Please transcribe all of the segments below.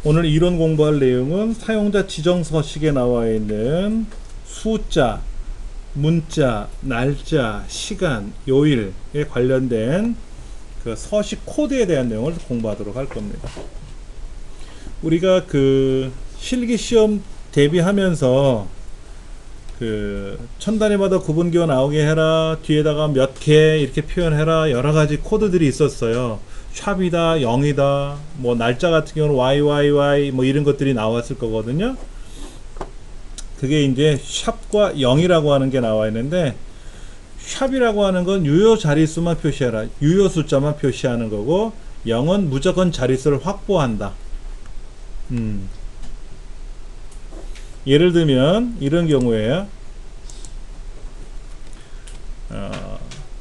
오늘 이론 공부할 내용은 사용자 지정 서식에 나와 있는 숫자, 문자, 날짜, 시간, 요일에 관련된 그 서식 코드에 대한 내용을 공부하도록 할 겁니다. 우리가 그 실기 시험 대비하면서 그 천단위마다 구분기호 나오게 해라, 뒤에다가 몇 개 이렇게 표현해라, 여러 가지 코드들이 있었어요. 샵이다, 0이다, 뭐 날짜 같은 경우는 YYY 뭐 이런 것들이 나왔을 거거든요. 그게 이제 샵과 0이라고 하는 게 나와 있는데, 샵이라고 하는 건 유효 자릿수만 표시해라, 유효 숫자만 표시하는 거고, 0은 무조건 자릿수를 확보한다. 예를 들면 이런 경우에요.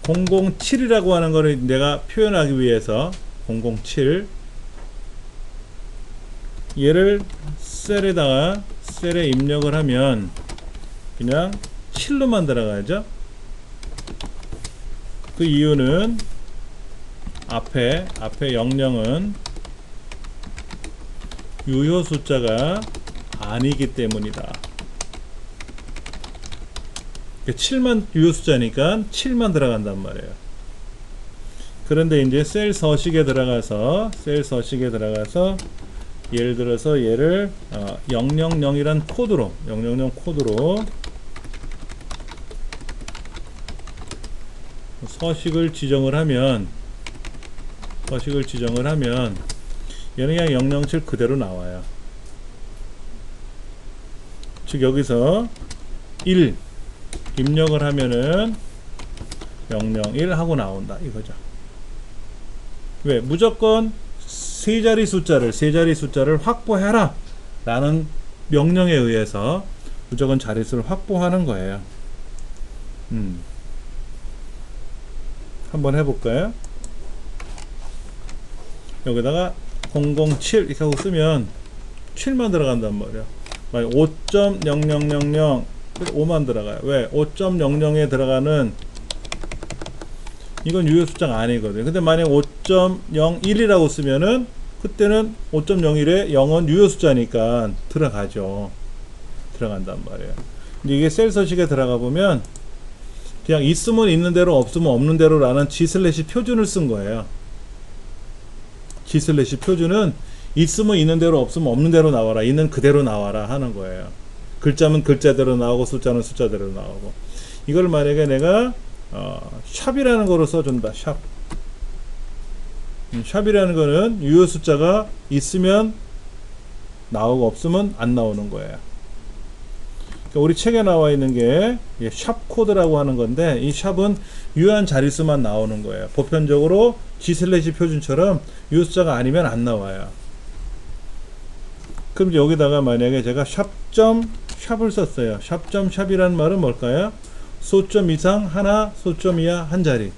007이라고 하는 거를 내가 표현하기 위해서 007 얘를 셀에 입력을 하면 그냥 7로만 들어가죠. 그 이유는 앞에 00은 유효 숫자가 아니기 때문이다. 7만 유효 숫자니까 7만 들어간단 말이에요. 그런데 이제 셀 서식에 들어가서 예를 들어서 얘를 000이란 코드로 000 코드로 서식을 지정을 하면 얘는 그냥 007 그대로 나와요. 즉 여기서 1 입력을 하면은 001 하고 나온다 이거죠. 왜? 무조건 세 자리 숫자를 확보해라 라는 명령에 의해서 무조건 자릿수를 확보하는 거예요. 한번 해볼까요? 여기다가 007 이렇게 하고 쓰면 7만 들어간단 말이야. 5.0000 5만 들어가요. 왜? 5.00에 들어가는 이건 유효 숫자가 아니거든요. 근데 만약 5.01이라고 쓰면은 그때는 5.01에 0은 유효 숫자니까 들어간단 말이에요. 근데 이게 셀 서식에 들어가 보면 그냥 있으면 있는 대로 없으면 없는 대로 라는 G/ 표준을 쓴 거예요. G/ 표준은 있으면 있는 대로 없으면 없는 대로 나와라, 있는 그대로 나와라 하는 거예요. 글자면 글자대로 나오고 숫자는 숫자대로 나오고. 이걸 만약에 내가 샵이라는 거로 써준다. 샵이라는 거는 유효 숫자가 있으면 나오고 없으면 안 나오는 거예요. 그러니까 우리 책에 나와 있는 게 샵 코드라고 하는 건데, 이 샵은 유효한 자릿수만 나오는 거예요. 보편적으로 G/ 표준처럼 유효 숫자가 아니면 안 나와요. 그럼 여기다가 만약에 제가 샵을 썼어요. 샵이라는 말은 뭘까요? 소점 이상 하나, 소점 이하 한 자리.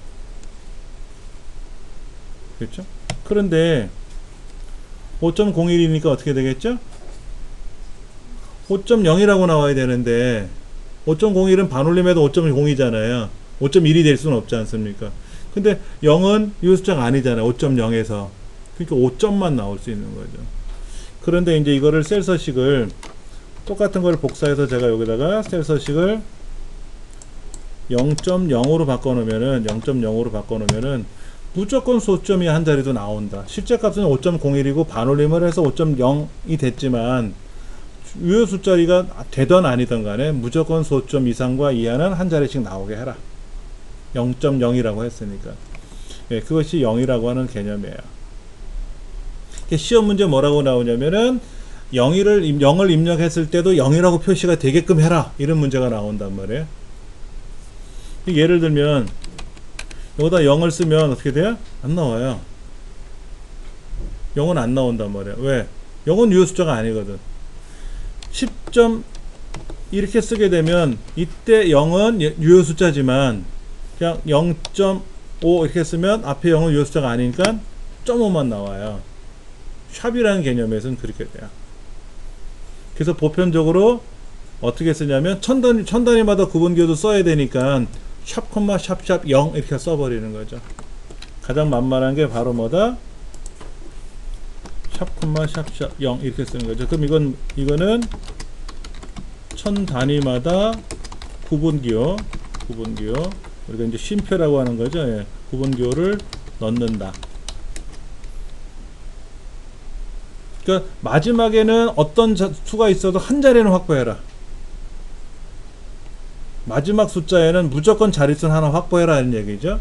그렇죠? 그런데 5.01이니까 어떻게 되겠죠? 5.0이라고 나와야 되는데 5.01은 반올림해도 5.0이잖아요. 5.1이 될 수는 없지 않습니까? 근데 0은 이 숫자가 아니잖아요. 5.0에서. 그러니까 5점만 나올 수 있는 거죠. 그런데 이제 이거를 셀 서식을 똑같은 걸 복사해서 제가 여기다가 셀 서식을 0.0으로 바꿔놓으면은 무조건 소점이 한 자리도 나온다. 실제 값은 5.01이고 반올림을 해서 5.0이 됐지만 유효 숫자리가 되던 아니던 간에 무조건 소점 이상과 이하는 한 자리씩 나오게 해라. 0.0이라고 했으니까. 예, 그것이 0이라고 하는 개념이에요. 시험 문제 뭐라고 나오냐면은 0을 입력했을 때도 0이라고 표시가 되게끔 해라, 이런 문제가 나온단 말이에요. 예를 들면 여기다 0을 쓰면 어떻게 돼요? 안 나와요. 0은 안 나온단 말이에요. 왜? 0은 유효 숫자가 아니거든. 10점 이렇게 쓰게 되면 이때 0은 유효 숫자지만 그냥 0.5 이렇게 쓰면 앞에 0은 유효 숫자가 아니니까 0.5만 나와요. 샵이라는 개념에서는 그렇게 돼요. 그래서 보편적으로 어떻게 쓰냐면 천단위마다 구분기호도 써야 되니까 샵, 샵 0 이렇게 써버리는 거죠. 가장 만만한 게 바로 뭐다? 샵 콤마 샵샵 0 이렇게 쓰는 거죠. 그럼 이거는 1000 단위마다 구분기호 우리가 이제 쉼표라고 하는 거죠. 예, 구분기호를 넣는다. 그러니까 마지막에는 어떤 수가 있어도 한 자리는 확보해라. 마지막 숫자에는 무조건 자릿수는 하나 확보해라 하는 얘기죠.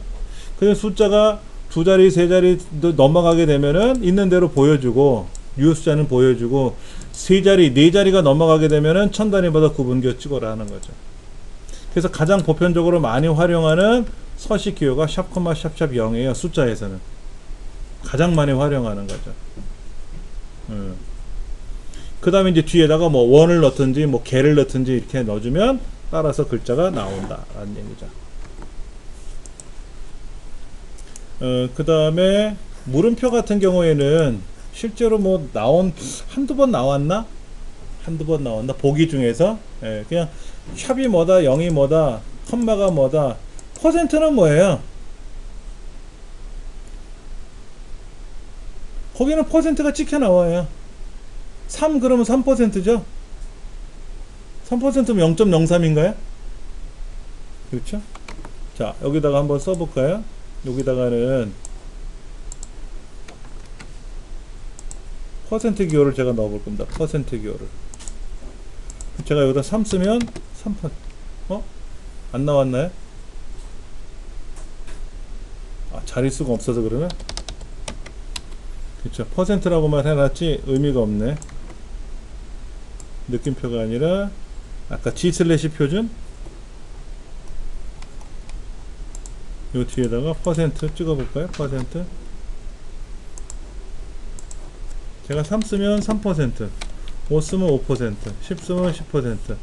그래서 숫자가 두 자리, 세 자리 넘어가게 되면은 있는 대로 보여주고, 유효 숫자는 보여주고, 세 자리, 네 자리가 넘어가게 되면은 1000 단위마다 구분기호 찍어라 하는 거죠. 그래서 가장 보편적으로 많이 활용하는 서식 기호가 샵 콤마 샵샵 0이에요. 숫자에서는 가장 많이 활용하는 거죠. 그 다음에 이제 뒤에다가 뭐 원을 넣든지 뭐 개를 넣든지 이렇게 넣어주면 따라서 글자가 나온다 라는 얘기죠. 그 다음에 물음표 같은 경우에는 실제로 뭐 한두 번 나왔나 보기 중에서. 예, 그냥 샵이 뭐다, 0이 뭐다, 컴마가 뭐다, 퍼센트는 뭐예요? 거기는 퍼센트가 찍혀 나와요. 3 그러면 3%죠? 3%면 0.03인가요? 그렇죠? 자, 여기다가 한번 써볼까요? 여기다가는 퍼센트 기호를 제가 넣어볼 겁니다. 퍼센트 기호를. 제가 여기다 3 쓰면 3%. 안 나왔나요? 자릿수가 없어서 그러면? 그쵸. 퍼센트라고만 해놨지 의미가 없네. 느낌표가 아니라 아까 G 슬래시 표준 요 뒤에다가 퍼센트 찍어볼까요? 퍼센트. 제가 3 쓰면 3%, 5 쓰면 5%, 10 쓰면 10%,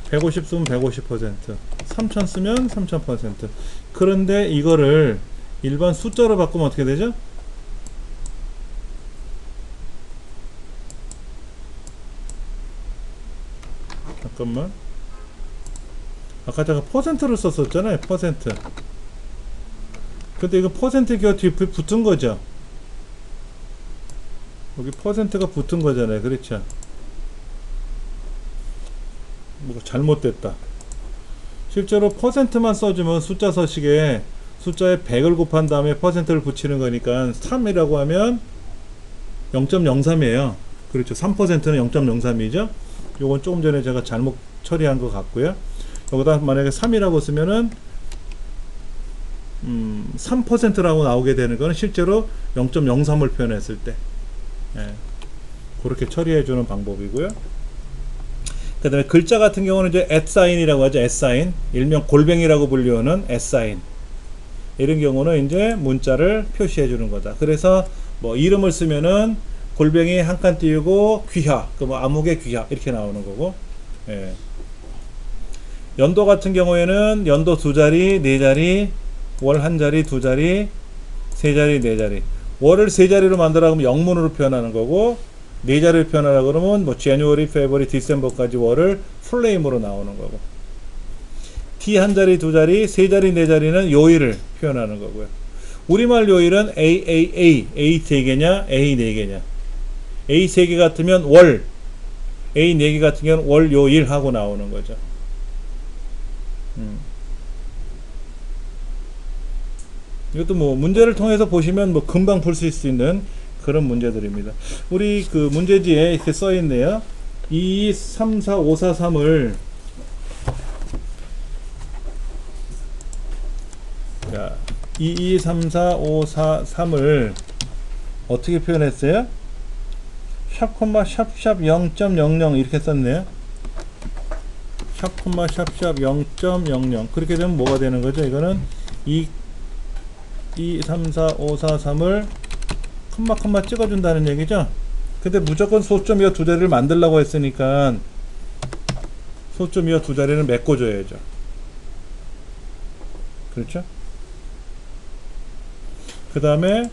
150 쓰면 150%, 3000 쓰면 3000%. 그런데 이거를 일반 숫자로 바꾸면 어떻게 되죠? 잠깐만. 아까 제가 퍼센트를 썼었잖아요. 퍼센트. 근데 이거 퍼센트 기호 뒤에 붙은 거죠. 여기 퍼센트가 붙은 거잖아요. 그렇죠. 뭐가 잘못됐다. 실제로 퍼센트만 써주면 숫자 서식에 숫자에 100을 곱한 다음에 퍼센트를 붙이는 거니까 3이라고 하면 0.03이에요. 그렇죠. 3%는 0.03이죠. 요건 조금 전에 제가 잘못 처리한 것 같고요. 여기다 만약에 3이라고 쓰면은 3%라고 나오게 되는 거는 실제로 0.03을 표현했을 때, 예, 그렇게 처리해 주는 방법이고요. 그 다음에 글자 같은 경우는 이제 @사인이라고 하죠. @사인, 일명 골뱅이라고 불리우는 @사인. 이런 경우는 이제 문자를 표시해 주는 거다. 그래서 뭐 이름을 쓰면은 골뱅이 한 칸 띄우고 귀하, 그 뭐 암흑의 귀하 이렇게 나오는 거고. 예. 연도 같은 경우에는 연도 두 자리, 네 자리, 월 한 자리, 두 자리, 세 자리, 네 자리. 월을 세 자리로 만들어 그러면 영문으로 표현하는 거고, 네 자리를 표현하라 그러면 뭐 January, February, December까지 월을 풀네임으로 나오는 거고. D 한 자리, 두 자리, 세 자리, 네 자리는 요일을 표현하는 거고요. 우리말 요일은 A 세 개냐, A 네 개냐. A 세 개 같으면 월, A 네 개 같은 경우는 월, 요일 하고 나오는 거죠. 이것도 뭐 문제를 통해서 보시면 뭐 금방 풀 수 있는 그런 문제들입니다. 우리 그 문제지에 이렇게 써 있네요. 2, 3, 4, 5, 4, 3을 자, 2, 3, 4, 5, 4, 3을 어떻게 표현했어요? 샵 콤마 샵샵 0.00 이렇게 썼네요. 샵 콤마 샵샵 0.00 그렇게 되면 뭐가 되는 거죠? 이거는 2, 3, 4, 5, 4, 3을 컴마 찍어준다는 얘기죠. 근데 무조건 소점 이어 두 자리를 만들려고 했으니까 소점 이어 두 자리는 메꿔줘야죠. 그렇죠? 그 다음에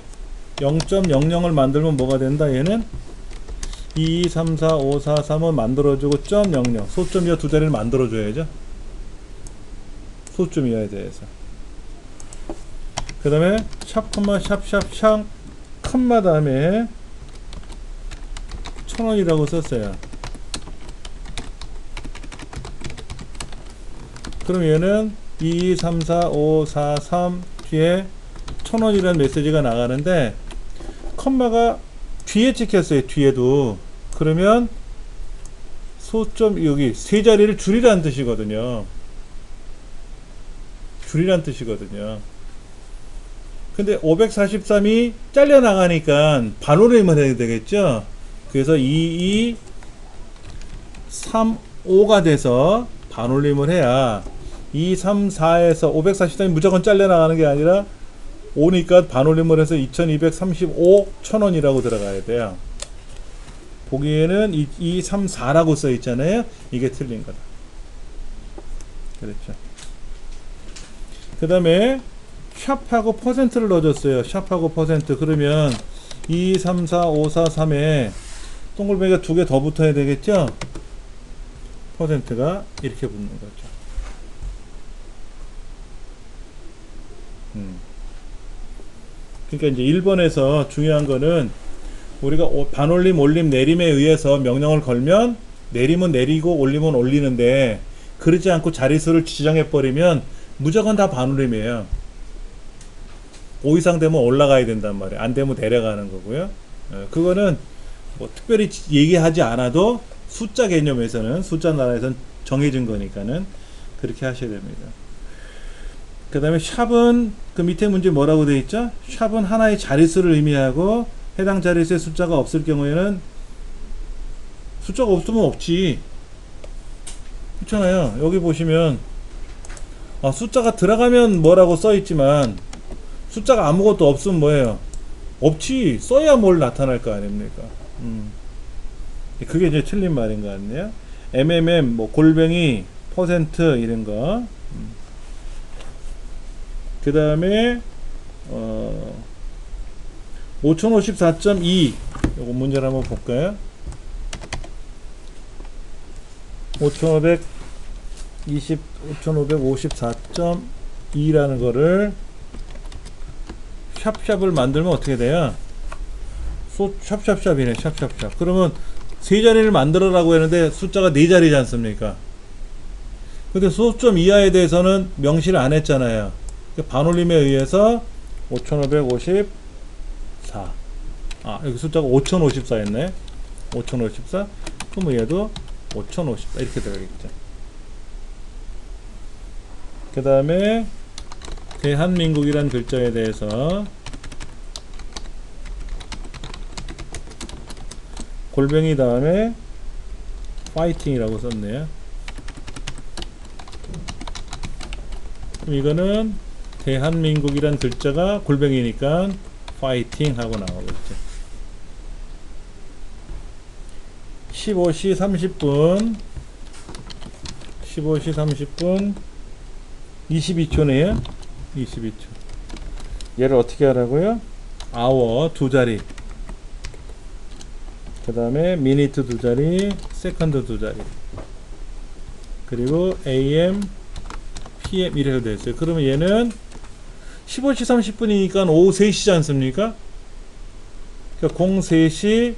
0.00을 만들면 뭐가 된다? 얘는 2, 3, 4, 5, 4, 3을 만들어주고 .00 소점 이어 두 자리를 만들어줘야죠. 소점 이어에 대해서. 그 다음에 샵 콤마 샵샵 샵 컴마 다음에 1000원이라고 썼어요. 그럼 얘는 2, 2, 3, 4, 5, 4, 3 뒤에 1000원이라는 메시지가 나가는데 컴마가 뒤에 찍혔어요. 뒤에도. 그러면 소점 여기 세 자리를 줄이라는 뜻이거든요. 줄이란 뜻이거든요. 근데 543이 잘려나가니까 반올림을 해야 되겠죠. 그래서 2, 2, 3, 5가 돼서 반올림을 해야 2, 3, 4에서 543이 무조건 잘려나가는 게 아니라 5니까 반올림을 해서 2235 1000원이라고 들어가야 돼요. 보기에는 2, 3, 4라고 써 있잖아요. 이게 틀린 거다. 그렇죠. 그 다음에 샵하고 퍼센트를 넣어줬어요. 샵하고 퍼센트. 그러면 2, 3, 4, 5, 4, 3에 동글뱅이가 두 개 더 붙어야 되겠죠? 퍼센트가 이렇게 붙는 거죠. 그러니까 이제 1번에서 중요한 거는 우리가 반올림, 올림, 내림에 의해서 명령을 걸면 내림은 내리고 올림은 올리는데 그러지 않고 자릿수를 지정해 버리면 무조건 다 반올림이에요. 5 이상 되면 올라가야 된단 말이에요. 안 되면 내려가는 거고요. 그거는 뭐 특별히 얘기하지 않아도 숫자 개념에서는 숫자 나라에서는 정해진 거니까는 그렇게 하셔야 됩니다. 그 다음에 샵은 그 밑에 문제 뭐라고 되어 있죠? 샵은 하나의 자릿수를 의미하고 해당 자릿수의 숫자가 없을 경우에는 숫자가 없으면 없지. 그렇잖아요. 여기 보시면 숫자가 들어가면 뭐라고 써 있지만 숫자가 아무것도 없으면 뭐예요? 없지. 써야 뭘 나타날 거 아닙니까? 그게 이제 틀린 말인 것 같네요. MMM, 뭐 골뱅이, 퍼센트 이런 거. 그 다음에 5054.2 요거 문제를 한번 볼까요? 5554.2라는 거를 샵샵을 만들면 어떻게 돼요? 샵샵샵이네. 샵샵샵. 그러면 세 자리를 만들어라고 했는데 숫자가 네 자리지 않습니까? 근데 소점 이하에 대해서는 명시를 안 했잖아요. 반올림에 의해서 5554. 여기 숫자가 5054였네. 5054. 그럼 얘도 5054 이렇게 들어가겠죠. 그 다음에 대한민국이란 글자에 대해서 골뱅이 다음에 파이팅이라고 썼네요. 그럼 이거는 대한민국이란 글자가 골뱅이니까 파이팅 하고 나오겠죠. 15시 30분 22초네요. 22초. 얘를 어떻게 하라고요? hour 두 자리, 그 다음에 minute 두 자리, second 두 자리, 그리고 am, pm 이렇게 되어 있어요. 그러면 얘는 15시 30분이니까 오후 3시지 않습니까? 그러니까 03시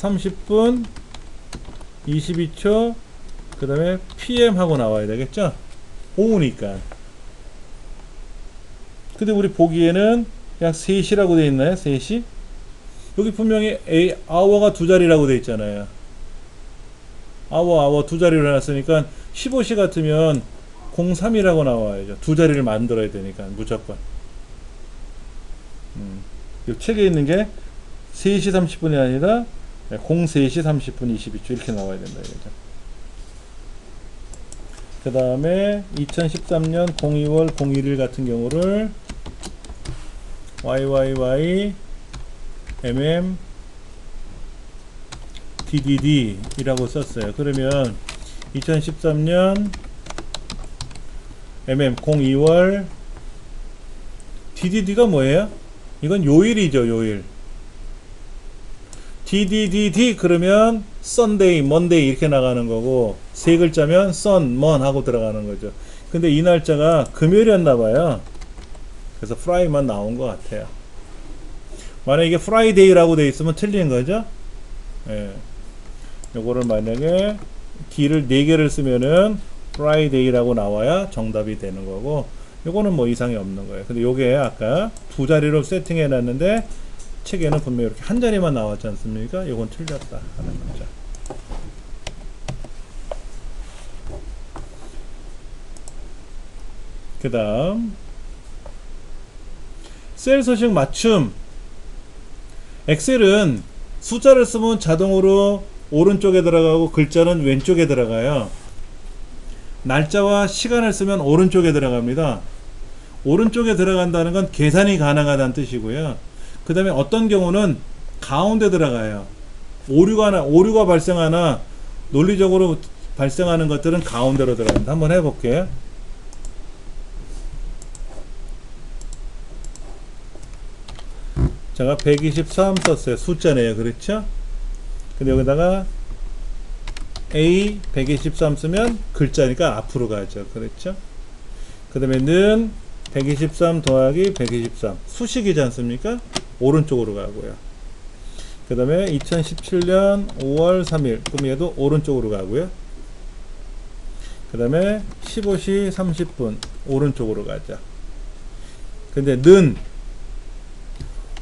30분 22초 그 다음에 PM 하고 나와야 되겠죠? 오후니까. 근데 우리 보기에는 그냥 3시라고 되어 있나요? 3시? 여기 분명히 hour가 두 자리라고 되어 있잖아요. hour 두 자리로 해놨으니까 15시 같으면 03이라고 나와야죠. 두 자리를 만들어야 되니까 무조건. 이 책에 있는 게 3시 30분이 아니라 03시 30분 22초 이렇게 나와야 된다 이거죠. 그 다음에 2013년 02월 01일 같은 경우를 YYY MM DDD 이라고 썼어요. 그러면 2013년 MM 02월 DDD가 뭐예요? 이건 요일이죠. 요일. DDDD 그러면 Sunday, Monday 이렇게 나가는 거고 세 글자면 Sun, Mon 하고 들어가는 거죠. 근데 이 날짜가 금요일이었나봐요. 그래서 Friday만 나온 것 같아요. 만약에 이게 Friday라고 돼 있으면 틀린 거죠. 예. 요거를 만약에 D를 4개를 쓰면은 Friday라고 나와야 정답이 되는 거고, 요거는 뭐 이상이 없는 거예요. 근데 요게 아까 2자리로 세팅해 놨는데 책에는 분명히 이렇게 한 자리만 나왔지 않습니까? 요건 틀렸다 하는 거죠. 그 다음 셀 서식 맞춤. 엑셀은 숫자를 쓰면 자동으로 오른쪽에 들어가고 글자는 왼쪽에 들어가요. 날짜와 시간을 쓰면 오른쪽에 들어갑니다. 오른쪽에 들어간다는 건 계산이 가능하다는 뜻이고요. 그 다음에 어떤 경우는 가운데 들어가요. 오류가 발생하나 논리적으로 발생하는 것들은 가운데로 들어갑니다. 한번 해볼게요. 제가 123 썼어요. 숫자네요. 그렇죠? 근데 여기다가 A 123 쓰면 글자니까 앞으로 가죠. 그렇죠? 그 다음에 는 123 더하기 123 수식이지 않습니까? 오른쪽으로 가고요. 그 다음에 2017년 5월 3일 그럼 얘도 오른쪽으로 가고요. 그 다음에 15시 30분 오른쪽으로 가죠. 근데 는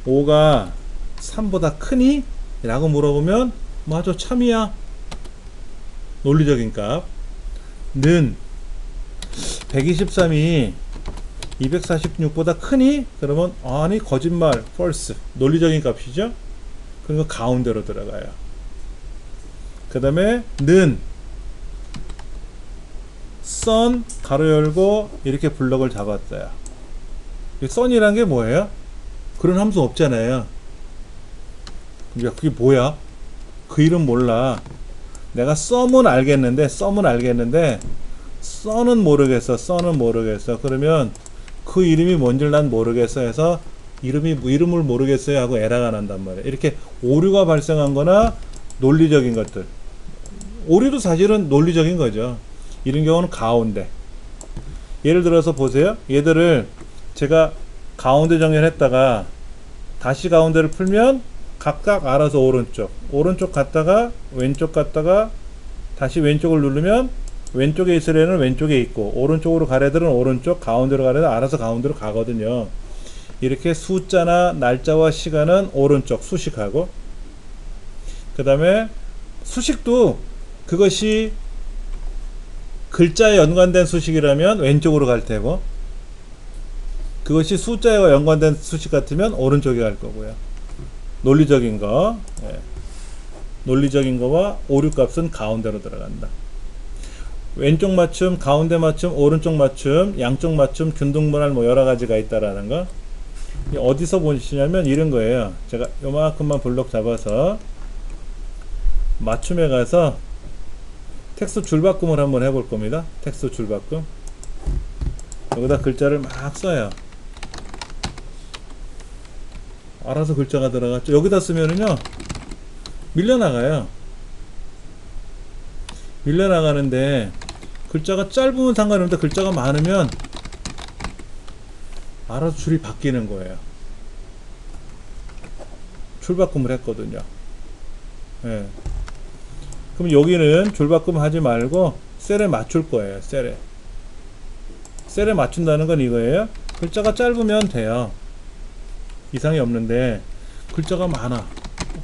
5가 3보다 크니? 라고 물어보면 맞아, 참이야. 논리적인 값. 는 123이 246보다 크니? 그러면 아니, 거짓말, false. 논리적인 값이죠. 그리고 가운데로 들어가요. 그 다음에 는 sun 가로 열고 이렇게 블럭을 잡았어요. 이 sun이란 게 뭐예요? 그런 함수 없잖아요. 야, 그게 뭐야? 그 이름 몰라. 내가 썸은 알겠는데 써는 모르겠어. 그러면 그 이름이 뭔지를 난 모르겠어 해서 이름을 모르겠어요 하고 에러가 난단 말이에요. 이렇게 오류가 발생한 거나 논리적인 것들. 오류도 사실은 논리적인 거죠. 이런 경우는 가운데. 예를 들어서 보세요. 얘들을 제가 가운데 정렬했다가 다시 가운데를 풀면 각각 알아서 오른쪽 갔다가 왼쪽 갔다가 다시 왼쪽을 누르면 왼쪽에 있을 애는 왼쪽에 있고 오른쪽으로 갈 애들은 오른쪽, 가운데로 갈 애들은 알아서 가운데로 가거든요. 이렇게 숫자나 날짜와 시간은 오른쪽 수식하고, 그 다음에 수식도 그것이 글자에 연관된 수식이라면 왼쪽으로 갈 테고, 그것이 숫자와 연관된 수식 같으면 오른쪽에 갈 거고요. 논리적인 거, 논리적인 거와 오류 값은 가운데로 들어간다. 왼쪽 맞춤, 가운데 맞춤, 오른쪽 맞춤, 양쪽 맞춤, 균등분할 뭐 여러 가지가 있다라는 거. 어디서 보시냐면 이런 거예요. 제가 요만큼만 블록 잡아서 맞춤에 가서 텍스트 줄바꿈을 한번 해볼 겁니다. 텍스트 줄바꿈. 여기다 글자를 막 써요. 알아서 글자가 들어갔죠. 여기다 쓰면은요 밀려나가요. 밀려나가는데 글자가 짧으면 상관없는데 글자가 많으면 알아서 줄이 바뀌는 거예요. 줄바꿈을 했거든요. 예. 그럼 여기는 줄바꿈 하지 말고 셀에 맞출 거예요. 셀에 맞춘다는 건 이거예요. 글자가 짧으면 돼요. 이상이 없는데 글자가 많아.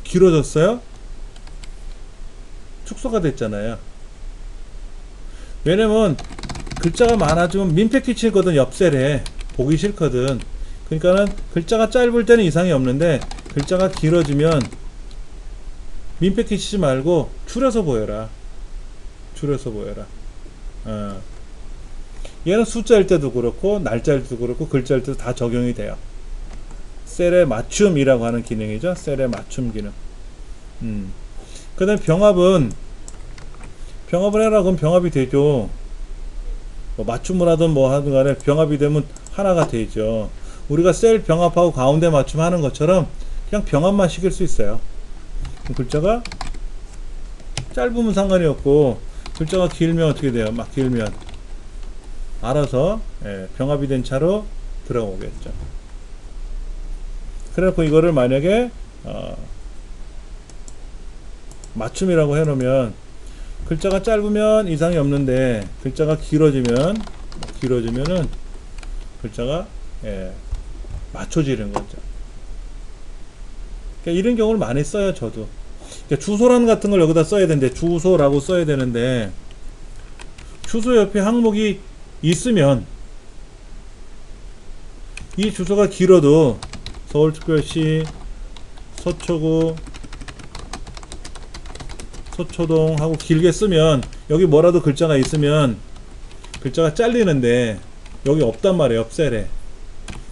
길어졌어요? 축소가 됐잖아요. 왜냐면 글자가 많아지면 민폐 끼치거든. 옆셀에 보기 싫거든. 그러니까는 글자가 짧을 때는 이상이 없는데 글자가 길어지면 민폐 끼치지 말고 줄여서 보여라. 얘는 숫자일 때도 그렇고 날짜일 때도 그렇고 글자일 때도 다 적용이 돼요. 셀의 맞춤이라고 하는 기능이죠. 셀의 맞춤 기능. 그 다음에 병합을 해라. 그럼 병합이 되죠. 뭐 맞춤을 하든 뭐 하든 간에 병합이 되면 하나가 되죠. 우리가 셀 병합하고 가운데 맞춤 하는 것처럼 그냥 병합만 시킬 수 있어요. 글자가 짧으면 상관이 없고 글자가 길면 어떻게 돼요? 막 길면 알아서 병합이 된 차로 들어오겠죠. 그래서 이거를 만약에 맞춤이라고 해놓으면 글자가 짧으면 이상이 없는데 글자가 길어지면은 글자가 맞춰지는 거죠. 그러니까 이런 경우를 많이 써요, 저도. 그러니까 주소란 같은 걸 여기다 써야 되는데, 주소라고 써야 되는데, 주소 옆에 항목이 있으면, 이 주소가 길어도, 서울특별시, 서초구, 서초동 하고 길게 쓰면, 여기 뭐라도 글자가 있으면, 글자가 잘리는데, 여기 없단 말이에요, 옆셀에.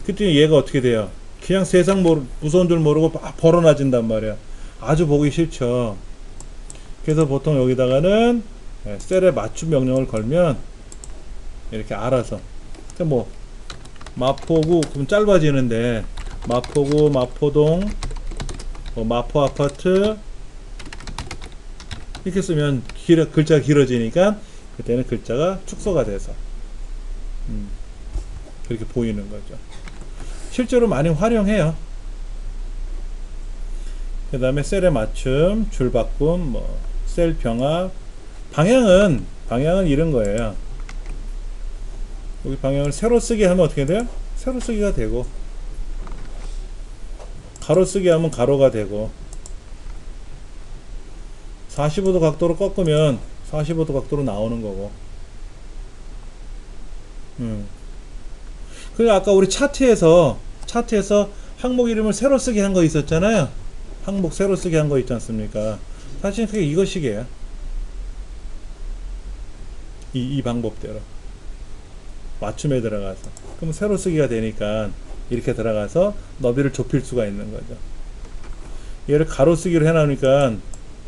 그때 얘가 어떻게 돼요? 그냥 세상 무서운 줄 모르고 막 벌어나진단 말이야. 아주 보기 싫죠. 그래서 보통 여기다가는 셀에 맞춤 명령을 걸면 이렇게 알아서, 그러니까 뭐 마포구 그럼 짧아지는데 마포구, 마포동, 마포아파트 이렇게 쓰면 글자가 길어지니까 그때는 글자가 축소가 돼서 그렇게 보이는 거죠. 실제로 많이 활용해요. 그 다음에 셀에 맞춤, 줄 바꿈, 셀 병합, 방향은 이런 거예요. 여기 방향을 세로 쓰기 하면 어떻게 돼요? 세로 쓰기가 되고, 가로 쓰기 하면 가로가 되고, 45도 각도로 꺾으면 45도 각도로 나오는 거고. 그리고 아까 우리 차트에서 항목 이름을 세로 쓰기 한 거 있었잖아요. 항목 세로 쓰기 한 거 있지 않습니까? 사실 그게 이것이게요. 이 방법대로 맞춤에 들어가서, 그럼 세로 쓰기가 되니까 이렇게 들어가서 너비를 좁힐 수가 있는 거죠. 얘를 가로 쓰기로 해놓으니까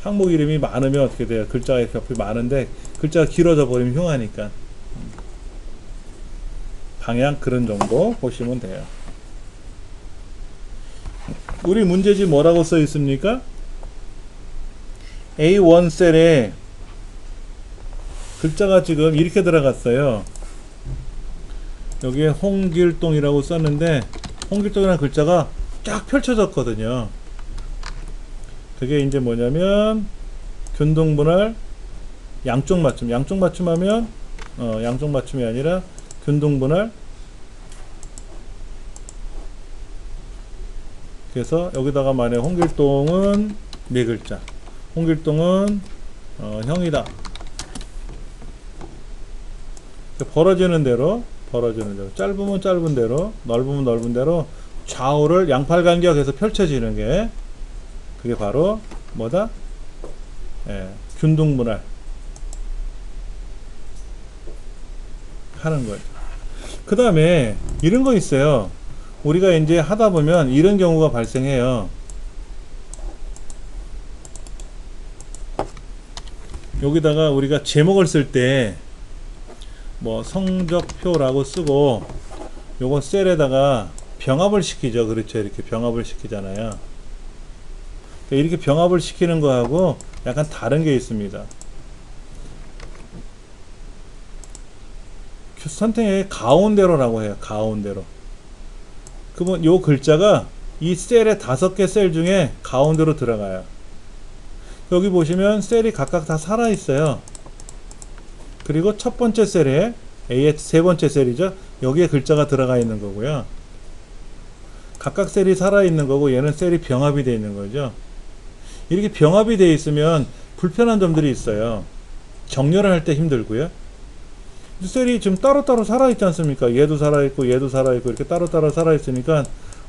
항목 이름이 많으면 어떻게 돼요? 글자가 이렇게 옆에 많은데 글자가 길어져 버리면 흉하니까. 방향 그런 정도 보시면 돼요. 우리 문제집 뭐라고 써 있습니까? A1 셀에 글자가 지금 이렇게 들어갔어요. 여기에 홍길동이라고 썼는데 홍길동이라는 글자가 쫙 펼쳐졌거든요. 그게 이제 뭐냐면 균등분할 양쪽 맞춤. 양쪽 맞춤하면 양쪽 맞춤이 아니라 균등분할. 그래서 여기다가 만약 홍길동은 네 글자, 홍길동은 형이다. 벌어지는 대로 짧으면 짧은 대로, 넓으면 넓은 대로 좌우를 양팔간격해서 펼쳐지는 게 그게 바로 뭐다? 균등분할 하는 거죠. 그 다음에 이런 거 있어요. 우리가 이제 하다 보면 이런 경우가 발생해요. 여기다가 우리가 제목을 쓸 때 뭐 성적표라고 쓰고 요거 셀에다가 병합을 시키죠. 그렇죠. 이렇게 병합을 시키잖아요. 이렇게 병합을 시키는 거하고 약간 다른 게 있습니다. 선택의 가운데로라고 해요. 가운데로. 그러면 요 글자가 이 셀의 5개 셀 중에 가운데로 들어가요. 여기 보시면 셀이 각각 다 살아 있어요. 그리고 첫 번째 셀에 A의 세 번째 셀이죠. 여기에 글자가 들어가 있는 거고요. 각각 셀이 살아 있는 거고 얘는 셀이 병합이 되어 있는 거죠. 이렇게 병합이 되어 있으면 불편한 점들이 있어요. 정렬을 할 때 힘들고요. 셀이 지금 따로따로 살아있지 않습니까? 얘도 살아있고 얘도 살아있고 이렇게 따로따로 살아있으니까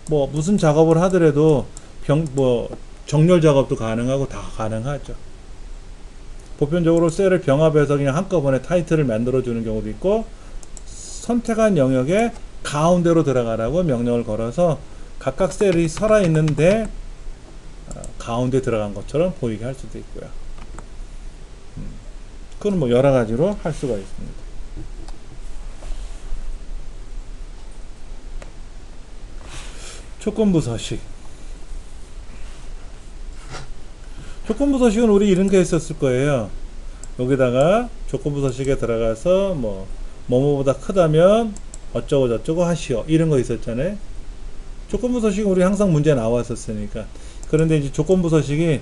뭐 무슨 작업을 하더라도 정렬 작업도 가능하고 다 가능하죠. 보편적으로 셀을 병합해서 그냥 한꺼번에 타이틀을 만들어 주는 경우도 있고, 선택한 영역에 가운데로 들어가라고 명령을 걸어서 각각 셀이 살아있는데 가운데 들어간 것처럼 보이게 할 수도 있고요. 그건 뭐 여러 가지로 할 수가 있습니다. 조건부 서식. 조건부 서식은 우리 이런 게 있었을 거예요. 여기다가 조건부 서식에 들어가서 뭐뭐보다 크다면 어쩌고 저쩌고 하시오, 이런 거 있었잖아요. 조건부 서식은 우리 항상 문제 나왔었으니까. 그런데 이제 조건부 서식이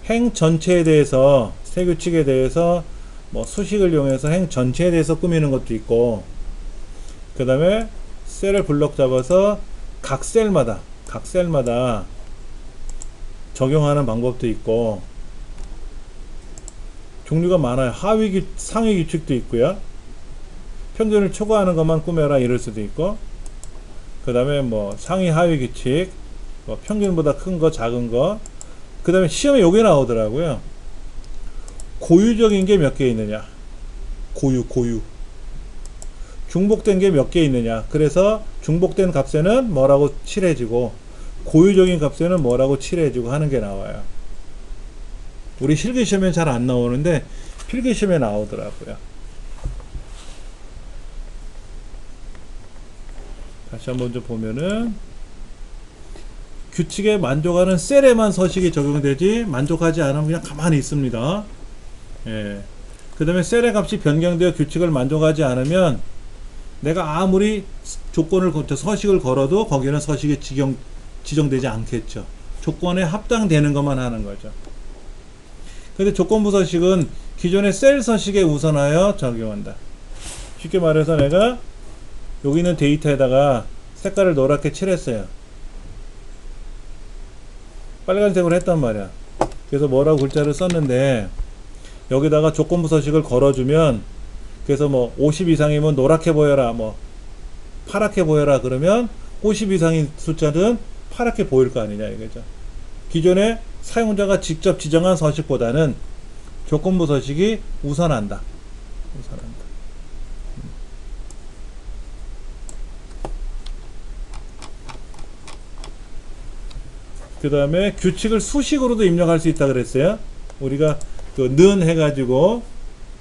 행 전체에 대해서 세 규칙에 대해서 뭐 수식을 이용해서 행 전체에 대해서 꾸미는 것도 있고, 그 다음에 셀을 블럭 잡아서 각 셀마다 적용하는 방법도 있고, 종류가 많아요. 상위 규칙도 있고요. 평균을 초과하는 것만 꾸며라 이럴 수도 있고, 그 다음에 뭐 상위 하위 규칙, 뭐 평균보다 큰 거 작은 거, 그 다음에 시험에 요게 나오더라고요. 고유적인 게 몇 개 있느냐, 고유 중복된 게 몇 개 있느냐. 그래서 중복된 값에는 뭐라고 칠해지고 고유적인 값에는 뭐라고 칠해지고 하는 게 나와요. 우리 실기시험엔 잘 안 나오는데 필기시험에 나오더라고요. 다시 한번 좀 보면은, 규칙에 만족하는 셀에만 서식이 적용되지 만족하지 않으면 그냥 가만히 있습니다. 예. 그 다음에 셀의 값이 변경되어 규칙을 만족하지 않으면 내가 아무리 조건을 서식을 걸어도 거기는 서식이 지정되지 않겠죠. 조건에 합당되는 것만 하는 거죠. 근데 조건부 서식은 기존의 셀 서식에 우선하여 적용한다. 쉽게 말해서 내가 여기 있는 데이터에다가 색깔을 노랗게 칠했어요. 빨간색으로 했단 말이야. 그래서 뭐라고 글자를 썼는데, 여기다가 조건부 서식을 걸어주면, 그래서 뭐 50 이상이면 노랗게 보여라, 뭐 파랗게 보여라 그러면 50 이상인 숫자는 파랗게 보일 거 아니냐 이거죠. 기존에 사용자가 직접 지정한 서식보다는 조건부 서식이 우선한다. 그 다음에 규칙을 수식으로도 입력할 수 있다 그랬어요. 우리가 그 는 해가지고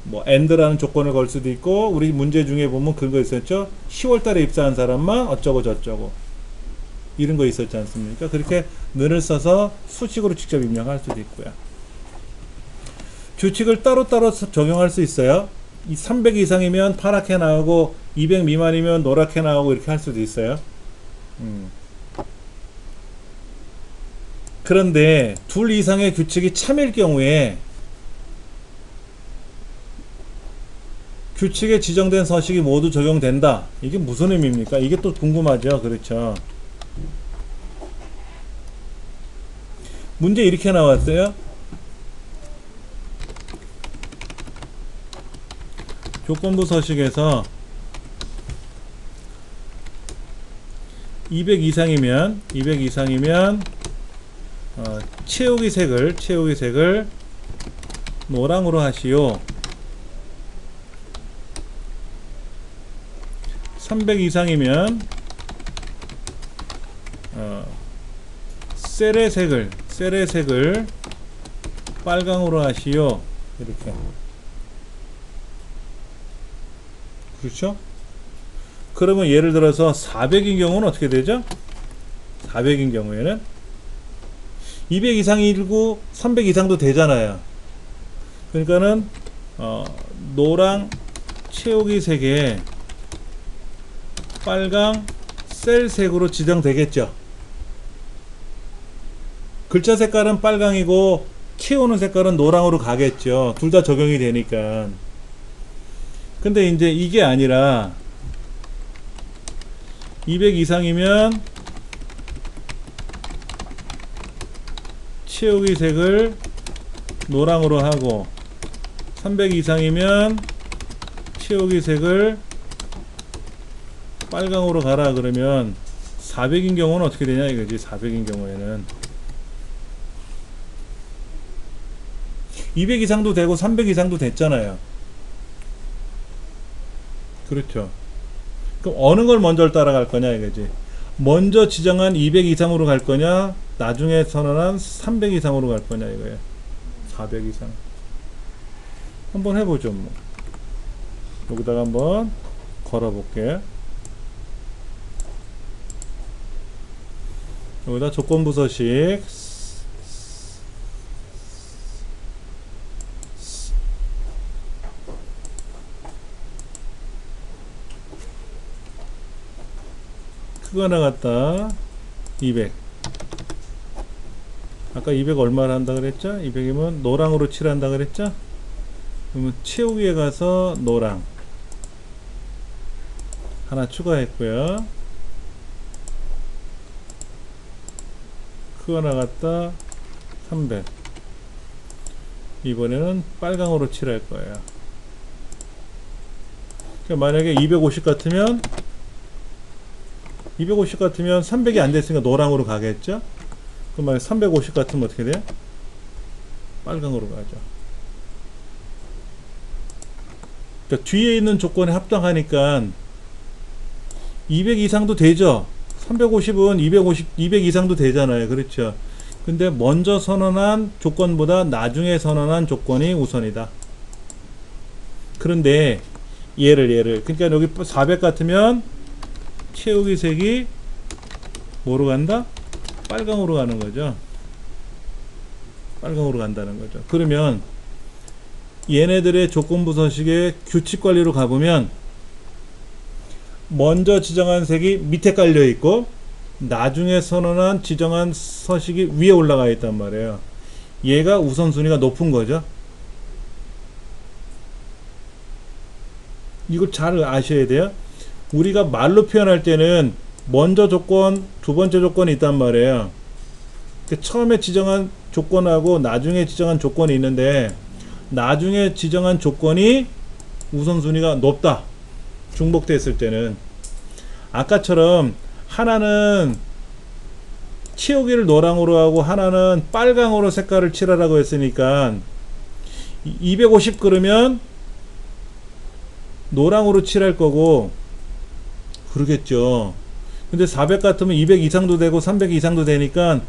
뭐 and라는 조건을 걸 수도 있고, 우리 문제 중에 보면 그거 있었죠. 10월달에 입사한 사람만 어쩌고 저쩌고 이런 거 있었지 않습니까? 그렇게 는을 써서 수식으로 직접 입력할 수도 있고요. 규칙을 따로따로 적용할 수 있어요. 이 300 이상이면 파랗게 나오고 200 미만이면 노랗게 나오고 이렇게 할 수도 있어요. 그런데 둘 이상의 규칙이 참일 경우에 규칙에 지정된 서식이 모두 적용된다. 이게 무슨 의미입니까? 이게 또 궁금하죠. 그렇죠. 문제 이렇게 나왔어요. 조건부 서식에서 200 이상이면 채우기 색을 노랑으로 하시오. 300 이상이면 셀의 색을 빨강으로 하시오. 이렇게. 그렇죠? 그러면 예를 들어서 400인 경우는 어떻게 되죠? 400인 경우에는 200 이상이고 300 이상도 되잖아요. 그러니까는 노랑 채우기 색에 빨강 셀 색으로 지정되겠죠. 글자 색깔은 빨강이고 채우는 색깔은 노랑으로 가겠죠. 둘 다 적용이 되니까. 근데 이제 이게 아니라 200 이상이면 채우기 색을 노랑으로 하고 300 이상이면 채우기 색을 빨강으로 가라 그러면 400인 경우는 어떻게 되냐 이거지. 400인 경우에는 200 이상도 되고 300 이상도 됐잖아요. 그렇죠. 그럼 어느 걸 먼저 따라갈 거냐 이거지. 먼저 지정한 200 이상으로 갈 거냐, 나중에 선언한 300 이상으로 갈 거냐 이거예요. 400 이상. 한번 해보죠. 뭐. 여기다가 한번 걸어볼게. 여기다 조건부 서식 크거 나갔다 200. 아까 아까 200 얼마를 한다 그랬죠? 200이면 노랑으로 칠한다 그랬죠? 그러면 채우기에 가서 노랑 하나 추가했고요. 그거 나갔다 300. 이번에는 빨강으로 칠할 거예요. 그러니까 만약에 250 같으면 300이 안 됐으니까 노랑으로 가겠죠? 그럼 만약에 350 같으면 어떻게 돼요? 빨강으로 가죠. 그러니까 뒤에 있는 조건에 합당하니까 200 이상도 되죠? 350은 200 이상도 되잖아요. 그렇죠? 근데 먼저 선언한 조건보다 나중에 선언한 조건이 우선이다. 그런데 얘를 그러니까 여기 400 같으면 채우기 색이 뭐로 간다? 빨강으로 가는 거죠. 빨강으로 간다는 거죠. 그러면 얘네들의 조건부 서식의 규칙 관리로 가보면 먼저 지정한 색이 밑에 깔려 있고 나중에 선언한 지정한 서식이 위에 올라가 있단 말이에요. 얘가 우선순위가 높은 거죠. 이걸 잘 아셔야 돼요. 우리가 말로 표현할 때는 먼저 조건, 두 번째 조건이 있단 말이에요. 처음에 지정한 조건하고 나중에 지정한 조건이 있는데 나중에 지정한 조건이 우선순위가 높다. 중복됐을 때는 아까처럼 하나는 채우기를 노랑으로 하고 하나는 빨강으로 색깔을 칠하라고 했으니까 250 그러면 노랑으로 칠할 거고 그러겠죠. 근데 400 같으면 200 이상도 되고 300 이상도 되니까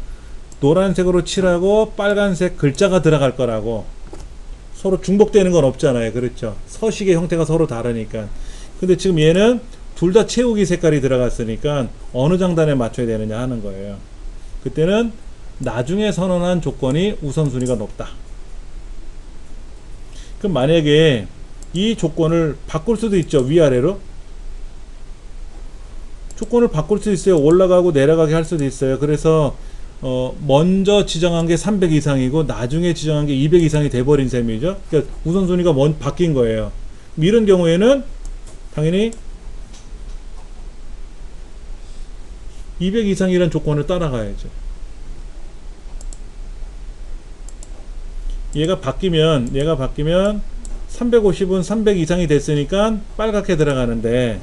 노란색으로 칠하고 빨간색 글자가 들어갈 거라고. 서로 중복되는 건 없잖아요. 그렇죠. 서식의 형태가 서로 다르니까. 근데 지금 얘는 둘 다 채우기 색깔이 들어갔으니까 어느 장단에 맞춰야 되느냐 하는 거예요. 그때는 나중에 선언한 조건이 우선순위가 높다. 그럼 만약에 이 조건을 바꿀 수도 있죠. 위아래로 조건을 바꿀 수 있어요. 올라가고 내려가게 할 수도 있어요. 그래서 먼저 지정한 게 300 이상이고 나중에 지정한 게 200 이상이 돼버린 셈이죠. 그러니까 우선순위가 바뀐 거예요. 이런 경우에는 당연히 200 이상이라는 조건을 따라가야죠. 얘가 바뀌면 350은 300 이상이 됐으니까 빨갛게 들어가는데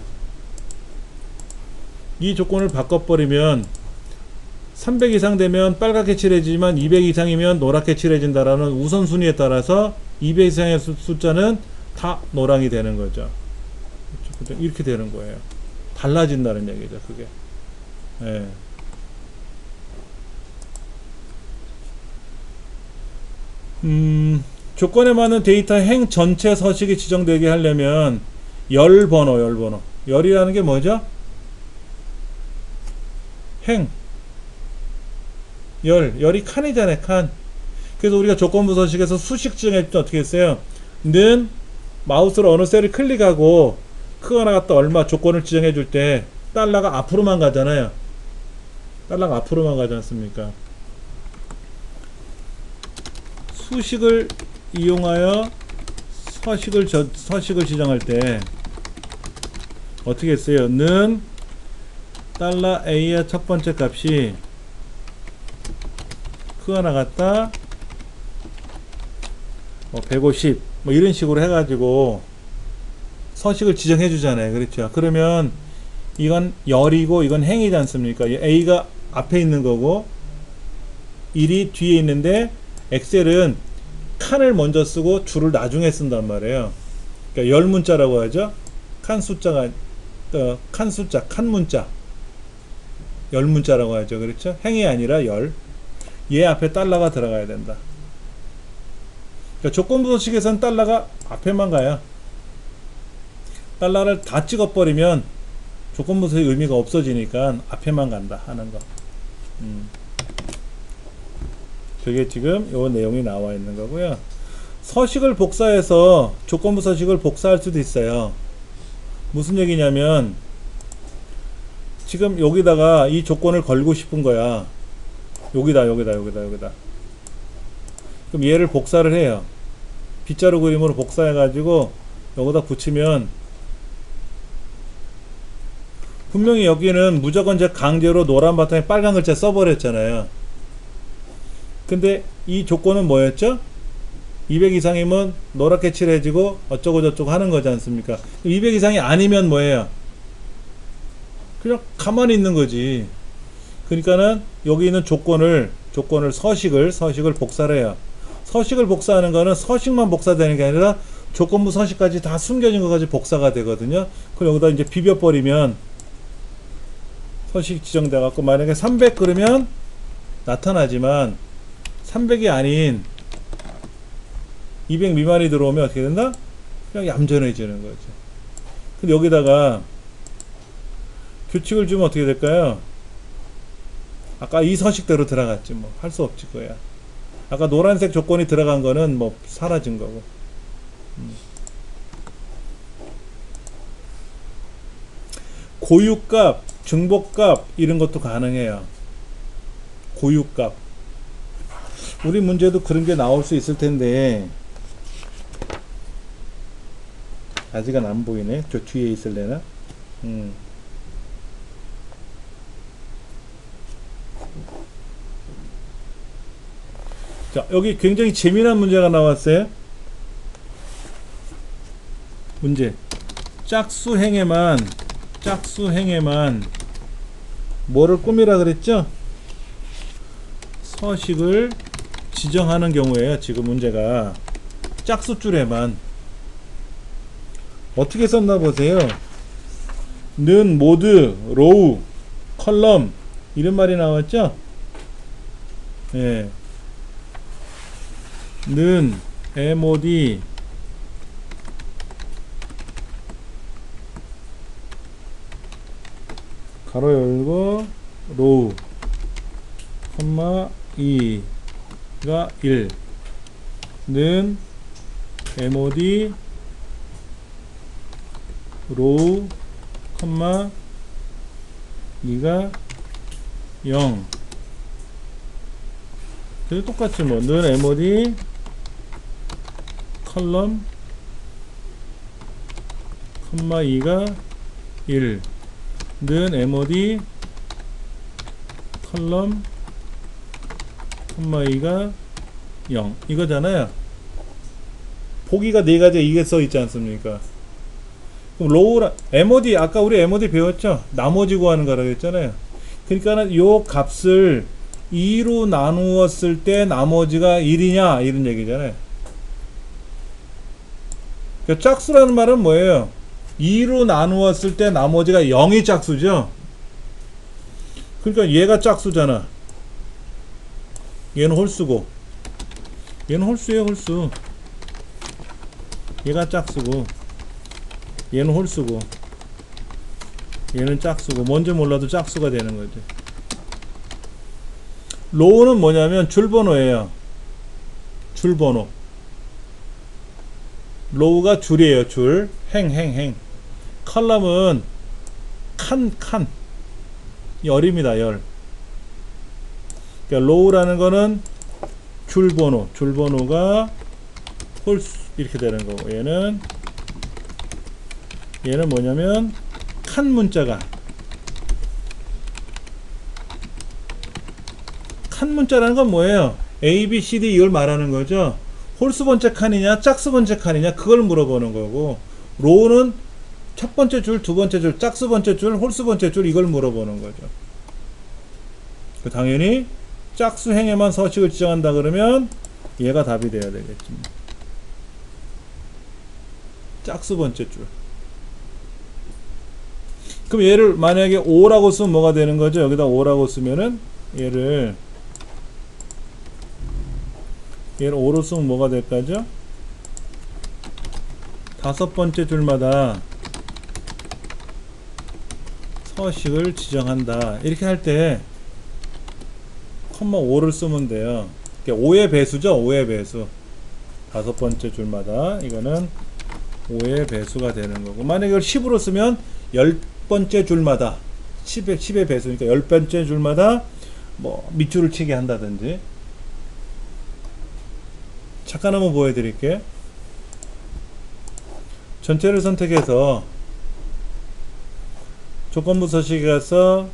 이 조건을 바꿔버리면 300 이상 되면 빨갛게 칠해지지만 200 이상이면 노랗게 칠해진다라는 우선순위에 따라서 200 이상의 숫자는 다 노랑이 되는 거죠. 이렇게 되는 거예요. 달라진다는 얘기죠. 그게. 예. 조건에 맞는 데이터 행 전체 서식이 지정되게 하려면 열 번호. 열이라는 게 뭐죠? 행. 열이 칸이잖아요. 칸. 그래서 우리가 조건부 서식에서 수식 지정할 때 어떻게 했어요? 는 마우스로 어느 셀을 클릭하고 크거나 같다 얼마 조건을 지정해 줄 때 달러가 앞으로만 가잖아요. 달러가 앞으로만 가지 않습니까? 수식을 이용하여 서식을 지정할 때 어떻게 했어요? 는 달러 A의 첫 번째 값이 크가 나갔다 150 뭐 이런 식으로 해가지고 서식을 지정해 주잖아요. 그렇죠? 그러면 이건 열이고 이건 행이지 않습니까? A가 앞에 있는 거고 1이 뒤에 있는데 엑셀은 칸을 먼저 쓰고 줄을 나중에 쓴단 말이에요. 그러니까 열 문자라고 하죠. 칸 숫자가 칸 문자 열 문자라고 하죠. 그렇죠? 행이 아니라 열. 얘 앞에 달러가 들어가야 된다. 그러니까 조건부 서식에서는 달러가 앞에만 가요. 달러를 다 찍어버리면 조건부 서식 의미가 없어지니까 앞에만 간다 하는 거. 그게 지금 요 내용이 나와 있는 거고요. 서식을 복사해서 조건부 서식을 복사할 수도 있어요. 무슨 얘기냐면 지금 여기다가 이 조건을 걸고 싶은 거야. 여기다. 그럼 얘를 복사를 해요. 빗자루 그림으로 복사해 가지고 여기다 붙이면 분명히 여기는 무조건 제가 강제로 노란 바탕에 빨간 글자 써버렸잖아요. 근데 이 조건은 뭐였죠? 200 이상이면 노랗게 칠해지고 어쩌고 저쩌고 하는 거지 않습니까? 200 이상이 아니면 뭐예요? 그냥 가만히 있는 거지. 그러니까는 여기 있는 조건을 서식을 복사를 해요. 서식을 복사하는 거는 서식만 복사되는 게 아니라 조건부 서식까지 다 숨겨진 것까지 복사가 되거든요. 그럼 여기다 이제 비벼버리면 서식 지정돼 갖고 만약에 300 그러면 나타나지만 300이 아닌 200 미만이 들어오면 어떻게 된다? 그냥 얌전해지는 거죠. 근데 여기다가 규칙을 주면 어떻게 될까요? 아까 이 서식대로 들어갔지 뭐 할 수 없지 거야. 아까 노란색 조건이 들어간 거는 뭐 사라진 거고. 고유값, 중복값 이런 것도 가능해요. 고유값. 우리 문제도 그런 게 나올 수 있을 텐데 아직은 안 보이네. 저 뒤에 있을래나? 자, 여기 굉장히 재미난 문제가 나왔어요. 문제. 짝수행에만 뭐를 꾸미라 그랬죠? 서식을 지정하는 경우에요. 지금 문제가 짝수줄에만 어떻게 썼나 보세요. 는 모드, 로우, 컬럼 이런 말이 나왔죠? 예. 는 mod 가로 열고 로우 컴마 2가 1 는 mod 로우 컴마 2가 0 그래도 똑같지 뭐. 는 mod 컬럼 컴마 2가 1 는 mod 컬럼 콤마 2가 0 이거잖아요. 보기가 4가지 이게 써 있지 않습니까? 그럼 로우라 mod 아까 우리 mod 배웠죠? 나머지 구하는 거라고 했잖아요. 그러니까는 요 값을 2로 나누었을 때 나머지가 1이냐 이런 얘기잖아요. 그러니까 짝수라는 말은 뭐예요? 2로 나누었을 때 나머지가 0이 짝수죠. 그러니까 얘가 짝수잖아. 얘는 홀수고 얘는 홀수예요. 홀수. 얘가 짝수고 얘는 홀수고 얘는 짝수고 뭔지 몰라도 짝수가 되는 거죠. 로우는 뭐냐면 줄번호예요. 줄번호. 로우가 줄이에요. 줄. 행. 컬럼은 칸. 열입니다. 열. 그러니까 로우라는 거는 줄번호. 줄번호가 홀수 이렇게 되는 거고 얘는 뭐냐면 칸 문자가 칸 문자라는 건 뭐예요? A, B, C, D 이걸 말하는 거죠. 홀수 번째 칸이냐 짝수 번째 칸이냐 그걸 물어보는 거고 로우는 첫 번째 줄, 두 번째 줄, 짝수 번째 줄, 홀수 번째 줄 이걸 물어보는 거죠. 당연히 짝수 행에만 서식을 지정한다 그러면 얘가 답이 돼야 되겠지. 짝수 번째 줄. 그럼 얘를 만약에 5라고 쓰면 뭐가 되는 거죠? 여기다 5라고 쓰면은 얘를 5로 쓰면 뭐가 될까죠? 다섯 번째 줄마다 서식을 지정한다. 이렇게 할 때 콤마 5를 쓰면 돼요. 5의 배수죠. 5의 배수. 다섯 번째 줄마다 이거는 5의 배수가 되는 거고 만약에 이걸 10으로 쓰면 10번째 줄마다 10의 배수니까 10번째 줄마다 뭐 밑줄을 치게 한다든지 잠깐 한번 보여드릴게요. 전체를 선택해서 조건부 서식에 가서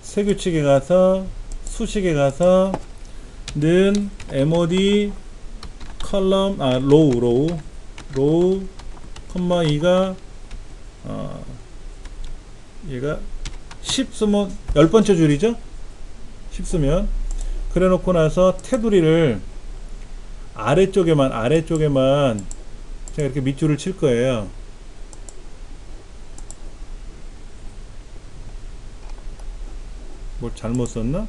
세규칙에 가서 수식에 가서 는 mod 컬럼 로우 컴마 2가 얘가 10 쓰면 10번째 줄이죠. 10 쓰면 그래 놓고 나서 테두리를 아래쪽에만 제가 이렇게 밑줄을 칠 거예요. 뭘 잘못 썼나?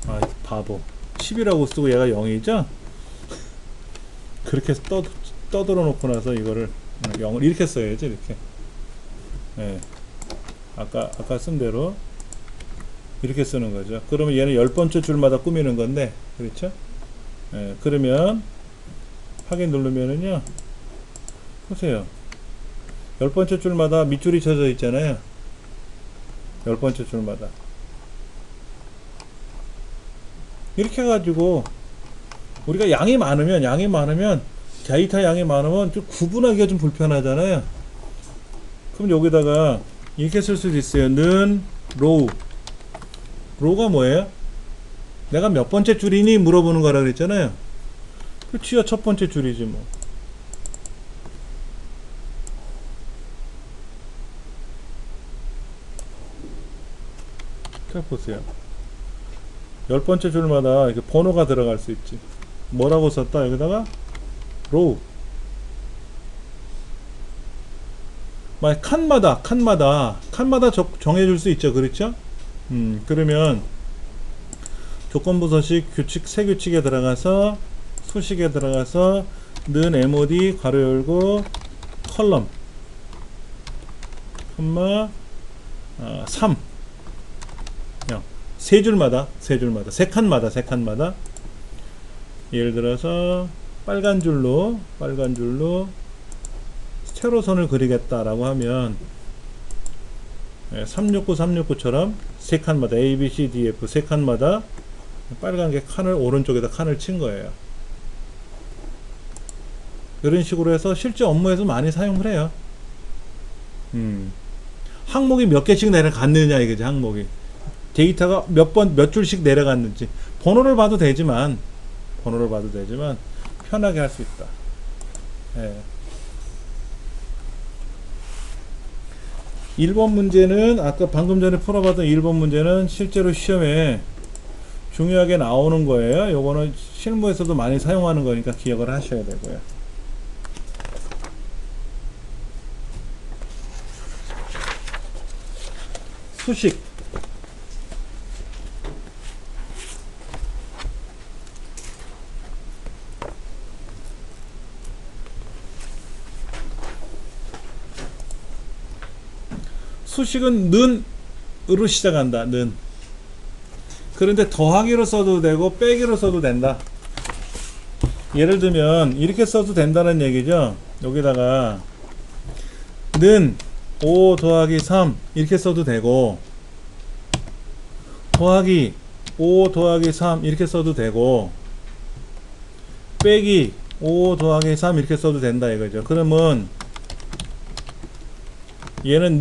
아 바보 10이라고 쓰고 얘가 0이죠? 그렇게 떠들어 놓고 나서 이거를 0을 이렇게 써야지 이렇게. 네. 아까 쓴 대로 이렇게 쓰는 거죠. 그러면 얘는 10번째 줄마다 꾸미는 건데 그렇죠? 네. 그러면 확인 누르면은요 보세요. 10번째 줄마다 밑줄이 쳐져 있잖아요. 10번째 줄마다 이렇게 해가지고 우리가 양이 많으면 데이터 양이 많으면 좀 구분하기가 좀 불편하잖아요. 그럼 여기다가 이렇게 쓸 수도 있어요. 는 로우가 뭐예요? 내가 몇 번째 줄이니 물어보는 거라 그랬잖아요. 그치요, 첫 번째 줄이지 뭐. 자 보세요. 10번째 줄마다 이렇게 번호가 들어갈 수 있지. 뭐라고 썼다? 여기다가 로우. 만약 칸마다 정해줄 수 있죠. 그렇죠? 그러면 조건부 서식 규칙 세 규칙에 들어가서 수식에 들어가서 는 mod 괄호 열고 컬럼 콤마 3 세 칸마다 예를 들어서 빨간 줄로 세로선을 그리겠다라고 하면 369처럼 세 칸마다 A, B, C, D, F 세 칸마다 빨간 게 오른쪽에다 칸을 친 거예요. 이런 식으로 해서 실제 업무에서 많이 사용을 해요. 항목이 몇 개씩 내려갔느냐 이거지. 항목이 데이터가 몇 줄씩 내려갔는지 번호를 봐도 되지만 편하게 할 수 있다. 예. 1번 문제는 아까 방금 전에 풀어봤던 1번 문제는 실제로 시험에 중요하게 나오는 거예요. 요거는 실무에서도 많이 사용하는 거니까 기억을 하셔야 되고요. 수식 수식은 는으로 시작한다. 는. 그런데 더하기로 써도 되고 빼기로 써도 된다. 예를 들면 이렇게 써도 된다는 얘기죠. 여기다가 는 5 더하기 3 이렇게 써도 되고 더하기 5 더하기 3 이렇게 써도 되고 빼기 5 더하기 3 이렇게 써도 된다 이거죠. 그러면 얘는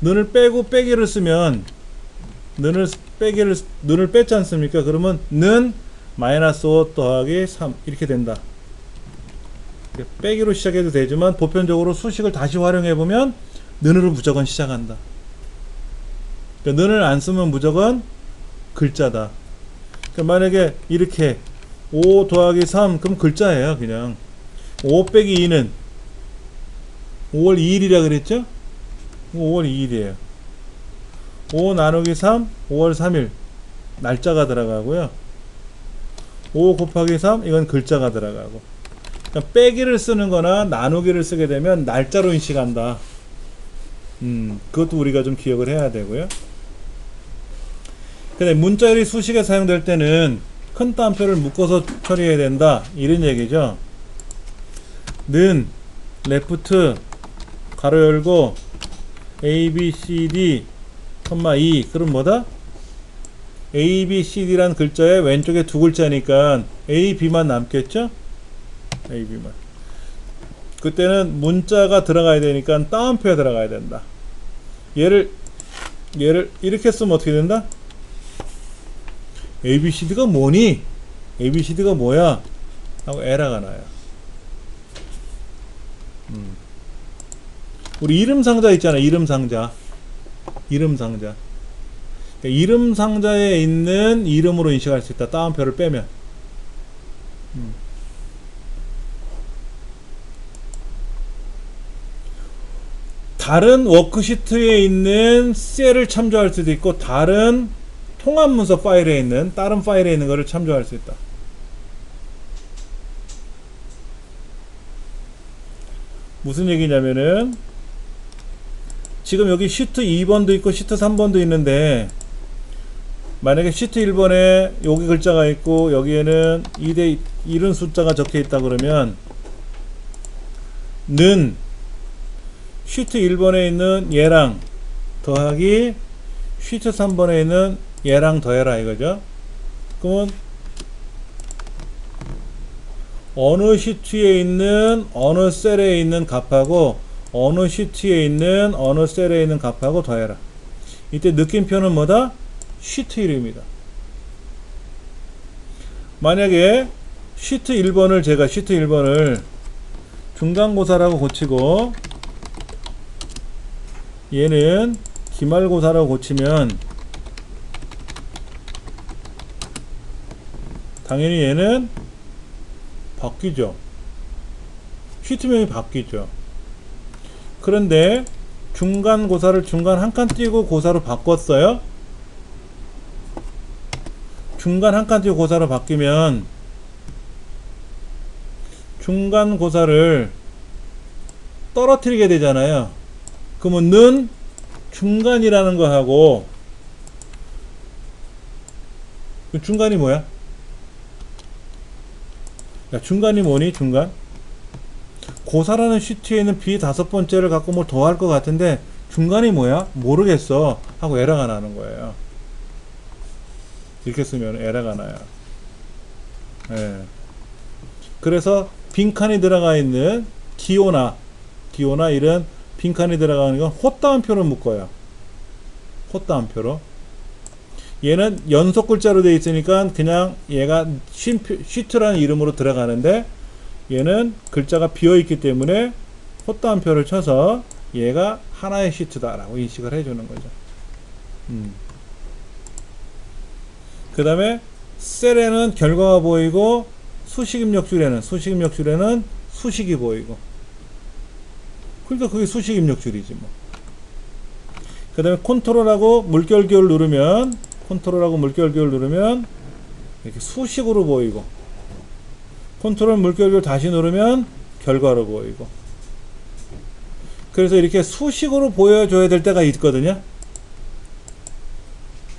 는을 빼고 빼기를 쓰면 는을 뺐지 않습니까? 그러면 는 마이너스 5 더하기 3 이렇게 된다. 빼기로 시작해도 되지만 보편적으로 수식을 다시 활용해 보면 는으로 무조건 시작한다. 그러니까 는을 안 쓰면 무조건 글자다. 그러니까 만약에 이렇게 5 더하기 3 그럼 글자예요. 그냥 5 빼기 2는 5월 2일이라 그랬죠? 5월 2일이에요. 5 나누기 3 5월 3일 날짜가 들어가고요. 5 곱하기 3 이건 글자가 들어가고. 그러니까 빼기를 쓰는 거나 나누기를 쓰게 되면 날짜로 인식한다. 그것도 우리가 좀 기억을 해야 되고요. 근데 문자열이 수식에 사용될 때는 큰 따옴표를 묶어서 처리해야 된다 이런 얘기죠. 는 레프트 가로 열고 A, B, C, D, 2. 그럼 뭐다? A, B, C, D라는 글자의 왼쪽에 두 글자니까 A, B만 남겠죠? A, B만. 그때는 문자가 들어가야 되니까 따옴표에 들어가야 된다. 얘를 이렇게 쓰면 어떻게 된다? A, B, C, D가 뭐니? A, B, C, D가 뭐야? 하고 에러가 나요. 우리 이름 상자 있잖아. 이름 상자. 이름 상자. 그러니까 이름 상자에 있는 이름으로 인식할 수 있다. 따옴표를 빼면. 다른 워크시트에 있는 셀을 참조할 수도 있고 다른 통합문서 파일에 있는 다른 파일에 있는 것을 참조할 수 있다. 무슨 얘기냐면은 지금 여기 시트 2번도 있고 시트 3번도 있는데 만약에 시트 1번에 여기 글자가 있고 여기에는 2대 이런 숫자가 적혀 있다 그러면 는 시트 1번에 있는 얘랑 더하기 시트 3번에 있는 얘랑 더해라 이거죠. 그러면 어느 시트에 있는 어느 셀에 있는 값하고 어느 시트에 있는 어느 셀에 있는 값하고 더해라. 이때 느낌표는 뭐다? 시트 이름이다. 만약에 시트 1번을 제가 시트 1번을 중간고사라고 고치고 얘는 기말고사라고 고치면 당연히 얘는 바뀌죠. 시트명이 바뀌죠. 그런데 중간고사를 중간 한 칸 띄고 고사로 바꿨어요. 중간 한 칸 띄고 고사로 바뀌면 중간고사를 떨어뜨리게 되잖아요. 그러면 는 중간이라는 거 하고 중간이 뭐야? 야, 중간이 뭐니? 중간? 고사라는 시트에 있는 B 5번째를 갖고 뭘 더 할 것 같은데 중간이 뭐야? 모르겠어 하고 에러가 나는 거예요. 이렇게 쓰면 에러가 나요. 예. 그래서 빈칸이 들어가 있는 기호나 이런 빈칸이 들어가는 건 헛다운표로 묶어요. 헛다운표로. 얘는 연속 글자로 되어 있으니까 그냥 얘가 시트라는 이름으로 들어가는데 얘는 글자가 비어있기 때문에 헛다운표를 쳐서 얘가 하나의 시트다라고 인식을 해주는 거죠. 그 다음에 셀에는 결과가 보이고 수식입력줄에는 수식이 보이고 그러니까 그게 수식입력줄이지 뭐. 그 다음에 컨트롤하고 물결기호를 누르면 이렇게 수식으로 보이고 컨트롤 물결기호 다시 누르면 결과로 보이고 그래서 이렇게 수식으로 보여줘야 될 때가 있거든요.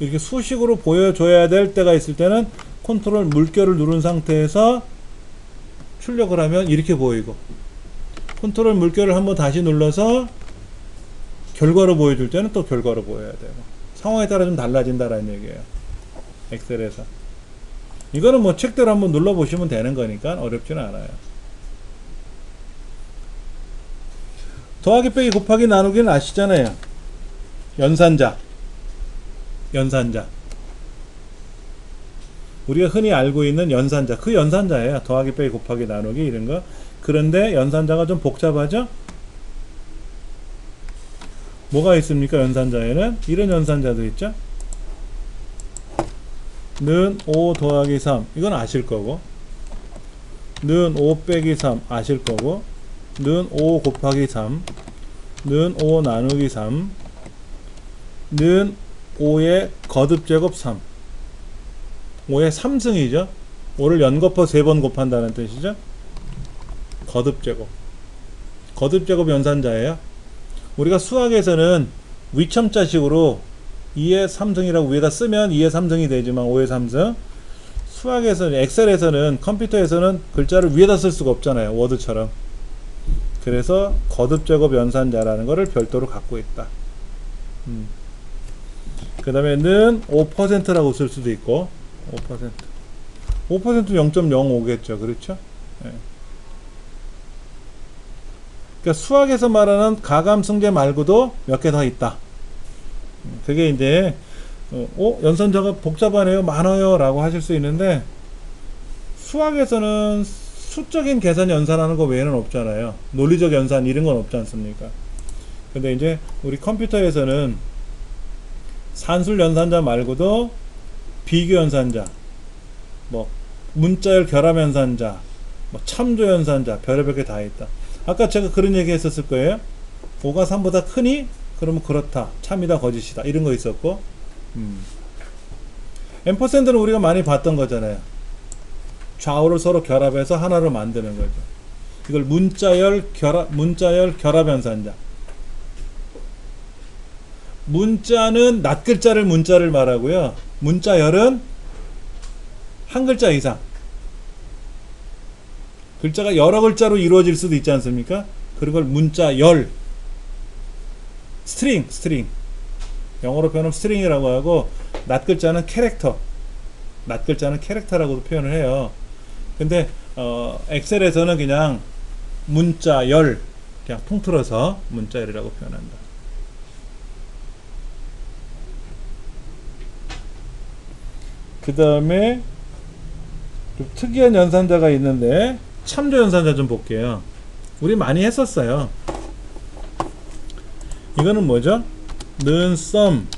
이렇게 수식으로 보여줘야 될 때가 있을 때는 컨트롤 물결을 누른 상태에서 출력을 하면 이렇게 보이고 컨트롤 물결을 한번 다시 눌러서 결과로 보여줄 때는 또 결과로 보여야 되고 상황에 따라 좀 달라진다라는 얘기예요. 엑셀에서 이거는 뭐 책대로 한번 눌러보시면 되는 거니까 어렵지는 않아요. 더하기 빼기 곱하기 나누기는 아시잖아요. 연산자 우리가 흔히 알고 있는 연산자 그 연산자예요. 더하기 빼기 곱하기 나누기 이런 거. 그런데 연산자가 좀 복잡하죠? 뭐가 있습니까? 연산자에는 이런 연산자도 있죠. 는 5 더하기 3 이건 아실 거고 는 5 빼기 3 아실 거고 는 5 곱하기 3 는 5 나누기 3 는 5의 거듭제곱 3 5의 3승이죠. 5를 연거푸 3번 곱한다는 뜻이죠. 거듭제곱 연산자예요. 우리가 수학에서는 위첨자식으로 2의 3승이라고 위에다 쓰면 2의 3승이 되지만 5의 3승 수학에서는 엑셀에서는 컴퓨터에서는 글자를 위에다 쓸 수가 없잖아요. 워드처럼. 그래서 거듭제곱 연산자라는 것을 별도로 갖고 있다. 그 다음에는 5%라고 쓸 수도 있고 5% 0.05겠죠. 그렇죠? 예. 그러니까 수학에서 말하는 가감승제 말고도 몇 개 더 있다. 그게 이제 연산자가 복잡하네요, 많아요 라고 하실 수 있는데, 수학에서는 수적인 계산 연산하는 거 외에는 없잖아요. 논리적 연산 이런 건 없지 않습니까? 근데 이제 우리 컴퓨터에서는 산술 연산자 말고도 비교 연산자, 뭐 문자열 결합 연산자, 뭐 참조 연산자, 별의별 게 다 있다. 아까 제가 그런 얘기 했었을 거예요. 5가 3보다 크니? 그러면 그렇다, 참이다, 거짓이다, 이런 거 있었고, 앰퍼샌드는 우리가 많이 봤던 거잖아요. 좌우를 서로 결합해서 하나로 만드는 거죠. 이걸 문자열 결합 연산자. 문자는 낱글자를 문자를 말하고요. 문자열은 한 글자 이상. 글자가 여러 글자로 이루어질 수도 있지 않습니까? 그런 걸 문자열. 스트링. 영어로 표현하면 스트링이라고 하고, 낱글자는 캐릭터. 낱글자는 캐릭터라고도 표현을 해요. 근데 엑셀에서는 그냥 문자열, 그냥 통틀어서 문자열이라고 표현한다. 그 다음에 좀 특이한 연산자가 있는데, 참조 연산자 좀 볼게요. 우리 많이 했었어요. 이거는 뭐죠? 는 sum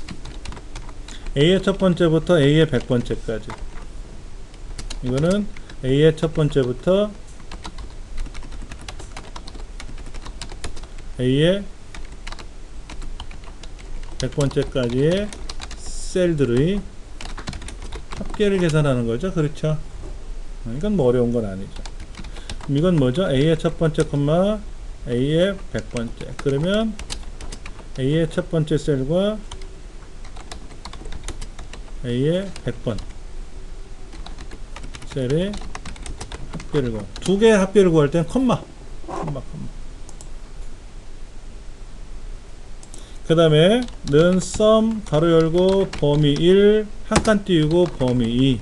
A의 첫 번째부터 A의 100번째까지. 이거는 A의 첫 번째부터 A의 100번째까지의 셀들의 합계를 계산하는 거죠. 그렇죠? 이건 뭐 어려운 건 아니죠. 이건 뭐죠? A의 첫 번째 콤마 A의 100번째. 그러면 A의 첫 번째 셀과 A의 100번 셀의 합계를 구할, 두 개의 합계를 구할 때는 콤마. 그 다음에 는 sum 가로 열고 범위 1 한 칸 띄우고 범위 2.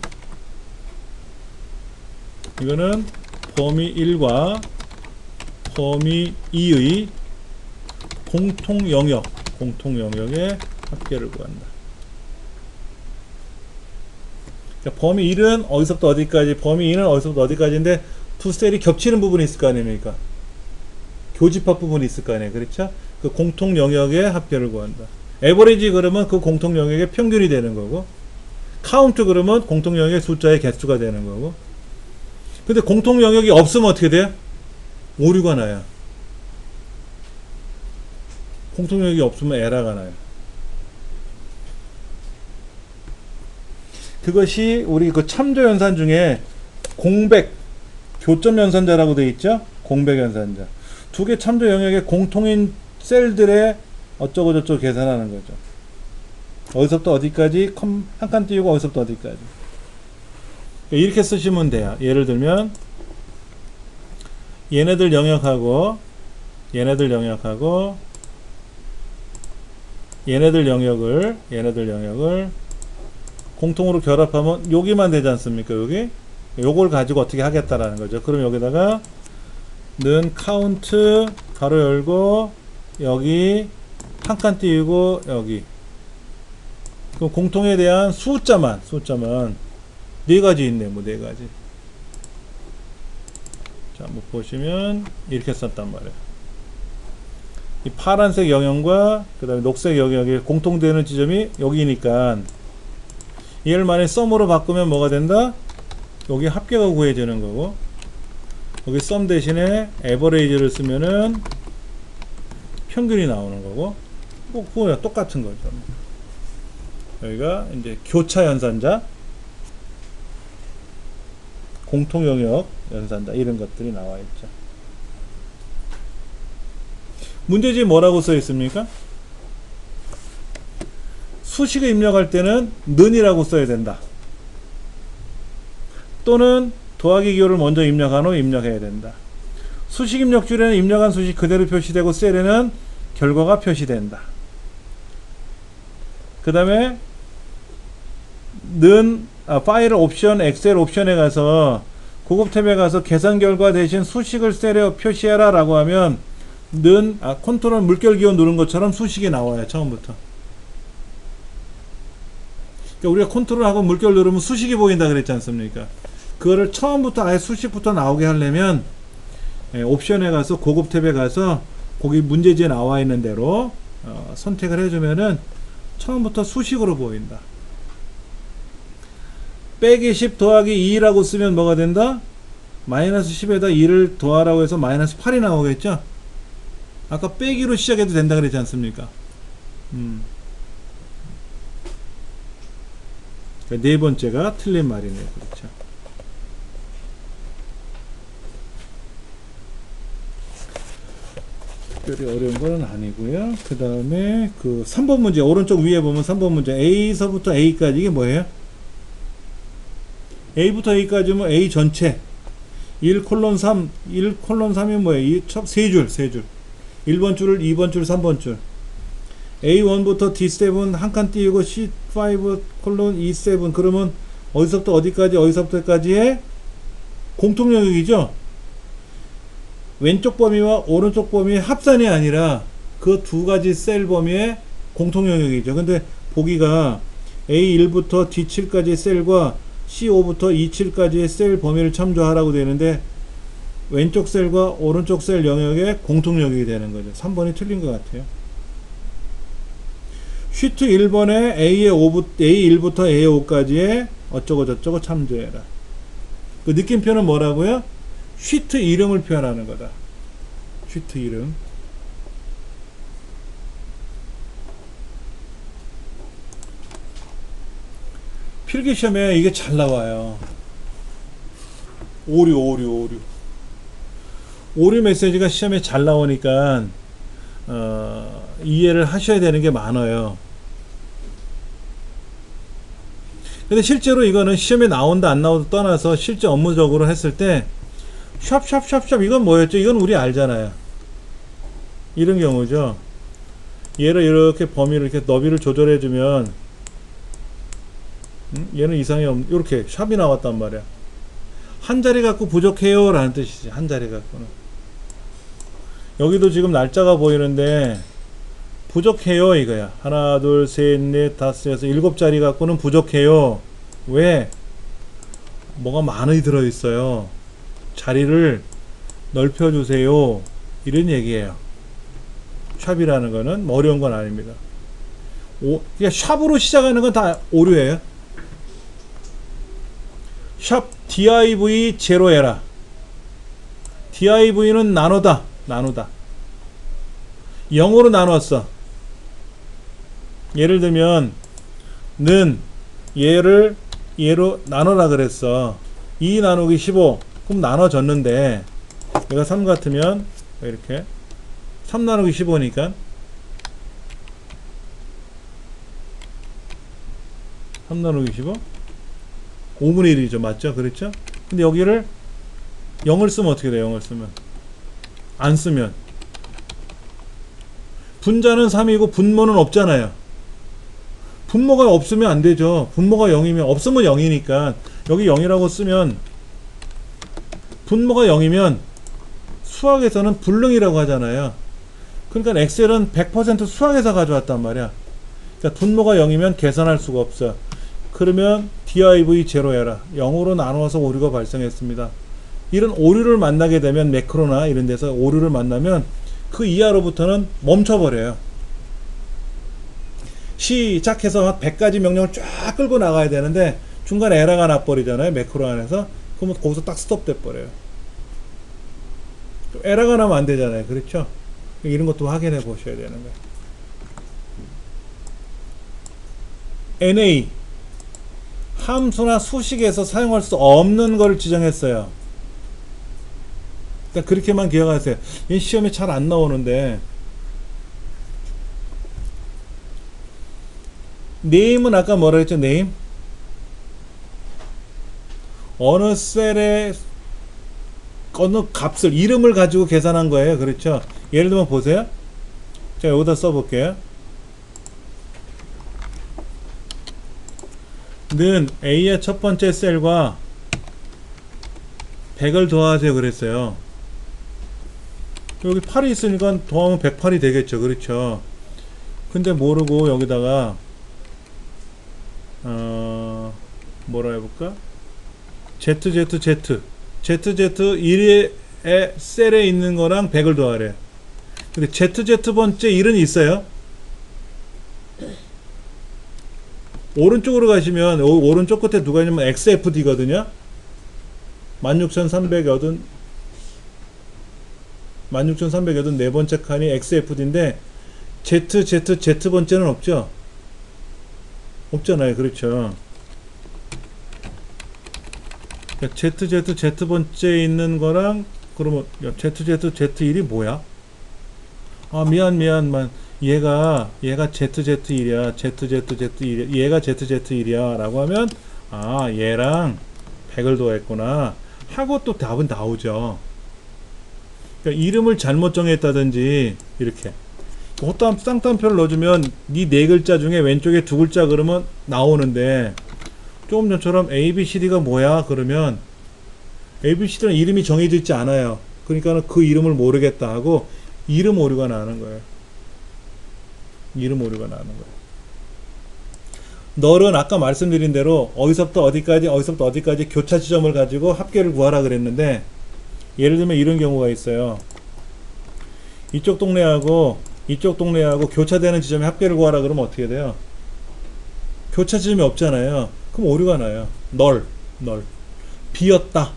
이거는 범위 1과 범위 2의 공통 영역의 합계를 구한다. 그러니까 범위 1은 어디서부터 어디까지, 범위 2는 어디서부터 어디까지인데 두 셀이 겹치는 부분이 있을 거 아닙니까? 교집합 부분이 있을 거 아니에요. 그렇죠? 그 공통 영역의 합계를 구한다. 에버리지 그러면 그 공통 영역의 평균이 되는 거고, 카운트 그러면 공통 영역의 숫자의 개수가 되는 거고. 근데 공통 영역이 없으면 어떻게 돼요? 오류가 나요. 공통 영역이 없으면 에러가 나요. 그것이 우리 그 참조 연산 중에 공백, 교점 연산자라고 되어 있죠? 공백 연산자. 두 개 참조 영역의 공통인 셀들의 어쩌고저쩌고 계산하는 거죠. 어디서부터 어디까지 한 칸 띄우고 어디서부터 어디까지. 이렇게 쓰시면 돼요. 예를 들면 얘네들 영역을 공통으로 결합하면 여기만 되지 않습니까? 여기 요걸 가지고 어떻게 하겠다라는 거죠. 그럼 여기다가 는 카운트 가로 열고 여기 한 칸 띄우고 여기, 그럼 공통에 대한 숫자만 네 가지 있네. 뭐 네 가지. 자, 뭐 보시면 이렇게 썼단 말이에요. 이 파란색 영역과 그 다음에 녹색 영역에 공통되는 지점이 여기니까 얘를 만약에 썸으로 바꾸면 뭐가 된다? 여기 합계가 구해지는 거고, 여기 썸 대신에 에버레이지를 쓰면은 평균이 나오는 거고, 뭐 그거랑 똑같은 거죠. 여기가 이제 교차 연산자, 공통 영역 연산자, 이런 것들이 나와 있죠. 문제지에 뭐라고 써 있습니까? 수식을 입력할 때는 는이라고 써야 된다. 또는 더하기 기호를 먼저 입력한 후 입력해야 된다. 수식 입력줄에는 입력한 수식 그대로 표시되고 셀에는 결과가 표시된다. 그 다음에 파일 옵션, 엑셀 옵션에 가서 고급 탭에 가서 계산 결과 대신 수식을 셀에 표시해라 라고 하면 컨트롤 물결 기호 누른 것처럼 수식이 나와요. 처음부터. 그러니까 우리가 컨트롤하고 물결 누르면 수식이 보인다 그랬지 않습니까? 그거를 처음부터 아예 수식부터 나오게 하려면 옵션에 가서 고급 탭에 가서 거기 문제지에 나와 있는 대로 선택을 해주면은 처음부터 수식으로 보인다. 빼기 10 더하기 2라고 쓰면 뭐가 된다? 마이너스 10에다 2를 더하라고 해서 마이너스 8이 나오겠죠? 아까 빼기로 시작해도 된다 그랬지 않습니까? 네 번째가 틀린 말이네요. 그렇죠. 특별히 어려운 건 아니고요. 그 다음에 그 3번 문제, 오른쪽 위에 보면 3번 문제 A서부터 A까지 이게 뭐예요? A부터 A까지면 A 전체 1:3 1:3이 뭐예요? 세 줄 1번 줄을 2번 줄 3번 줄 A1부터 D7 한 칸 띄우고 C5:E7 그러면 어디서부터 어디까지 어디서부터까지의 공통 영역이죠. 왼쪽 범위와 오른쪽 범위의 합산이 아니라 그 두 가지 셀 범위의 공통 영역이죠. 근데 보기가 A1부터 D7까지의 셀과 C5부터 E7까지의 셀 범위를 참조하라고 되는데 왼쪽 셀과 오른쪽 셀 영역의 공통 영역이 되는 거죠. 3번이 틀린 것 같아요. 쉬트 1번에 A1부터 A5까지의 어쩌고 저쩌고 참조해라. 그 느낌표는 뭐라고요? 쉬트 이름을 표현하는 거다. 쉬트 이름. 필기시험에 이게 잘 나와요. 오류 메시지가 시험에 잘 나오니까 이해를 하셔야 되는 게 많아요. 근데 실제로 이거는 시험에 나온다 안 나온다 떠나서 실제 업무적으로 했을 때 샵 이건 뭐였죠? 이건 우리 알잖아요. 이런 경우죠. 얘를 이렇게 범위를 이렇게 너비를 조절해 주면 얘는 이상이 없는 이렇게 샵이 나왔단 말이야. 한 자리 갖고 부족해요 라는 뜻이지. 한 자리 갖고는. 여기도 지금 날짜가 보이는데 부족해요 이거야. 하나 둘 셋 넷 다섯 여섯 7자리 갖고는 부족해요. 왜? 뭐가 많이 들어있어요. 자리를 넓혀주세요. 이런 얘기예요. 샵이라는 거는 뭐 어려운 건 아닙니다. 그러니까 샵으로 시작하는 건 다 오류예요. 샵 div 제로해라. div는 나누다. 0으로 나눴어. 예를 들면 는 얘로 나눠라 그랬어. 2 나누기 15 그럼 나눠졌는데 얘가 3 같으면 이렇게 3 나누기 15니까 3 나누기 15 5분의 1이죠. 맞죠? 그렇죠? 근데 여기를 0을 쓰면 어떻게 돼요? 0을 쓰면 안 쓰면 분자는 3이고 분모는 없잖아요. 분모가 없으면 안 되죠. 분모가 0이면 없으면 0이니까 여기 0이라고 쓰면 분모가 0이면 수학에서는 불능이라고 하잖아요. 그러니까 엑셀은 100% 수학에서 가져왔단 말이야. 그러니까 분모가 0이면 계산할 수가 없어. 그러면 div 제로해라. 0으로 나누어서 오류가 발생했습니다. 이런 오류를 만나게 되면 매크로나 이런 데서 오류를 만나면 그 이하로부터는 멈춰버려요. 시작해서 100가지 명령을 쫙 끌고 나가야 되는데 중간에 에러가 나버리잖아요. 매크로 안에서. 그러면 거기서 딱 스톱 돼버려요. 에러가 나면 안 되잖아요. 그렇죠? 이런 것도 확인해 보셔야 되는 거예요. NA 함수나 수식에서 사용할 수 없는 걸 지정했어요. 일단 그렇게만 기억하세요. 이 시험에 잘 안 나오는데 name은 아까 뭐라 했죠? name 어느 셀의 어느 값을 이름을 가지고 계산한 거예요. 그렇죠? 예를 들면 보세요. 제가 여기다 써볼게요. 는 A의 첫 번째 셀과 100을 더하세요 그랬어요. 여기 8이 있으니까 더하면 108이 되겠죠. 그렇죠. 근데 모르고 여기다가 뭐라 해볼까? ZZ1의 셀에 있는 거랑 100을 더하래. 근데 ZZ 번째 1은 있어요. 오른쪽으로 가시면 오른쪽 끝에 누가 있냐면 XFD거든요. 16,380 네 번째 칸이 XFD인데 ZZZ 번째는 없죠. 없잖아요. 그렇죠. ZZZ 번째에 있는 거랑 그러면 ZZZ1이 뭐야? 아 미안 얘가 ZZ1이야 ZZZ1이야 얘가 ZZ1이야 라고 하면 아 얘랑 100을 더했구나 하고 또 답은 나오죠. 그러니까 이름을 잘못 정했다든지 이렇게 호따 쌍따옴표를 넣어주면 이 네 글자 중에 왼쪽에 두 글자 그러면 나오는데 조금 전처럼 ABCD가 뭐야 그러면 ABCD는 이름이 정해져 있지 않아요. 그러니까 그 이름을 모르겠다 하고 이름 오류가 나는 거예요. 이름 오류가 나는 거예요. 널은 아까 말씀드린 대로 어디서부터 어디까지 교차 지점을 가지고 합계를 구하라 그랬는데 예를 들면 이런 경우가 있어요. 이쪽 동네하고 교차되는 지점의 합계를 구하라 그러면 어떻게 돼요? 교차 지점이 없잖아요. 그럼 오류가 나요. 널 비었다.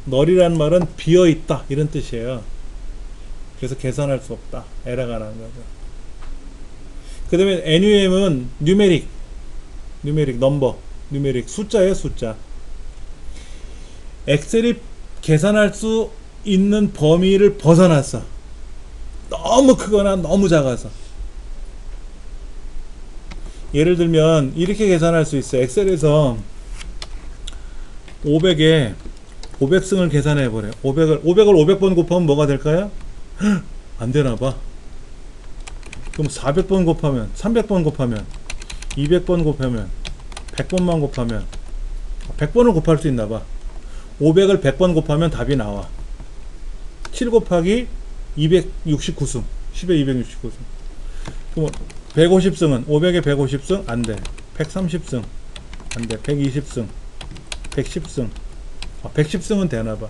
널이란 말은 비어있다 이런 뜻이에요. 그래서 계산할 수 없다. 에러가 나는 거죠. 그 다음에 NUM은 뉴메릭 넘버 뉴메릭 숫자예요. 숫자. 엑셀이 계산할 수 있는 범위를 벗어났어. 너무 크거나 너무 작아서. 예를 들면 이렇게 계산할 수 있어요. 엑셀에서 500에 500승을 계산해 버려요. 500을 500번 곱하면 뭐가 될까요? 안 되나봐. 그럼 400번 곱하면 300번 곱하면 200번 곱하면 100번만 곱하면 100번을 곱할 수 있나봐. 500을 100번 곱하면 답이 나와. 7 곱하기 269승 10에 269승. 그럼 150승은 500에 150승 안돼. 130승 안돼. 120승 110승 110승은 되나봐.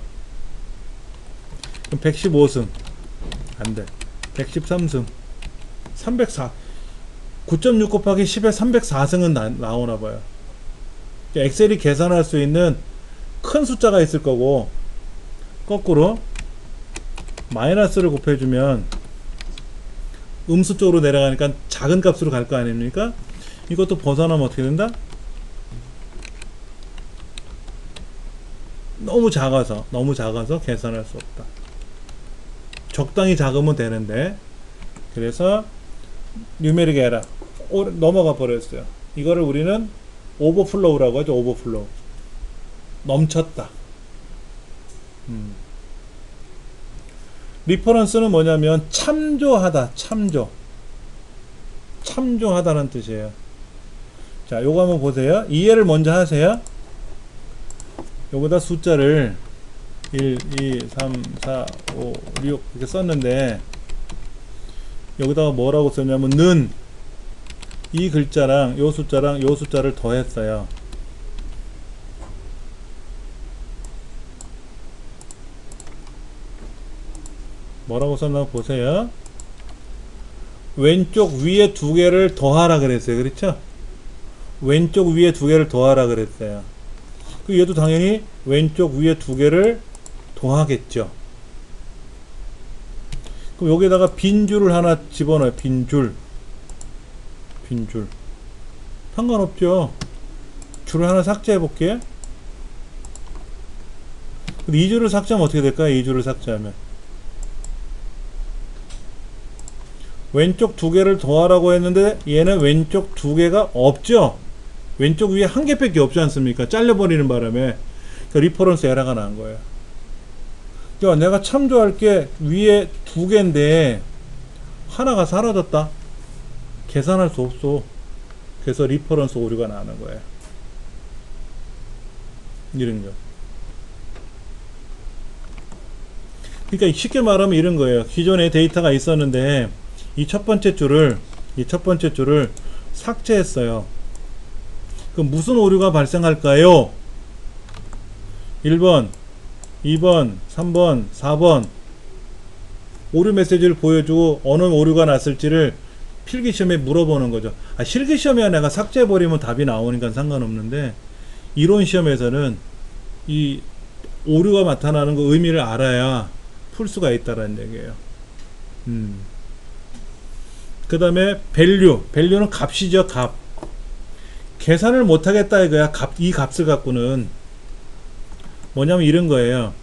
그럼 115승 안돼. 113승 304 9.6 곱하기 10에 304승은 나오나봐요. 엑셀이 계산할 수 있는 큰 숫자가 있을 거고 거꾸로 마이너스를 곱해주면 음수 쪽으로 내려가니까 작은 값으로 갈 거 아닙니까? 이것도 벗어나면 어떻게 된다? 너무 작아서 계산할 수 없다. 적당히 작으면 되는데 그래서 뉴메릭 에러 넘어가 버렸어요. 이거를 우리는 오버플로우라고 하죠. 오버플로우. 넘쳤다. 리퍼런스는 뭐냐면 참조하다. 참조하다는 뜻이에요. 자, 요거 한번 보세요. 이해를 먼저 하세요. 요거다 숫자를 1, 2, 3, 4, 5, 6 이렇게 썼는데 여기다가 뭐라고 썼냐면 는 이 글자랑 요 숫자랑 요 숫자를 더했어요. 뭐라고 썼나 보세요. 왼쪽 위에 두 개를 더하라 그랬어요. 그렇죠? 왼쪽 위에 두 개를 더하라 그랬어요. 그 얘도 당연히 왼쪽 위에 두 개를 더하겠죠. 그럼 여기다가 빈 줄을 하나 집어넣어요. 빈 줄 상관없죠. 줄을 하나 삭제해 볼게요. 근데 이 줄을 삭제하면 어떻게 될까요? 이 줄을 삭제하면 왼쪽 두 개를 더하라고 했는데 얘는 왼쪽 두 개가 없죠. 왼쪽 위에 한 개밖에 없지 않습니까? 잘려버리는 바람에 그러니까 리퍼런스 에러가 난 거예요. 그러니까 내가 참조할 게 위에 두 개인데 하나가 사라졌다. 계산할 수 없어. 그래서 리퍼런스 오류가 나는 거예요. 이런 거. 그러니까 쉽게 말하면 이런 거예요. 기존에 데이터가 있었는데 이 첫 번째 줄을 삭제했어요. 그럼 무슨 오류가 발생할까요? 1번, 2번, 3번, 4번 오류 메시지를 보여주고 어느 오류가 났을지를 필기시험에 물어보는 거죠. 실기시험에 내가 삭제해버리면 답이 나오니까 상관없는데 이론시험에서는 이 오류가 나타나는 거 의미를 알아야 풀 수가 있다는 얘기예요. 그 다음에 밸류는 값이죠. 값. 계산을 못하겠다 이거야. 이 값을 갖고는 뭐냐면 이런 거예요.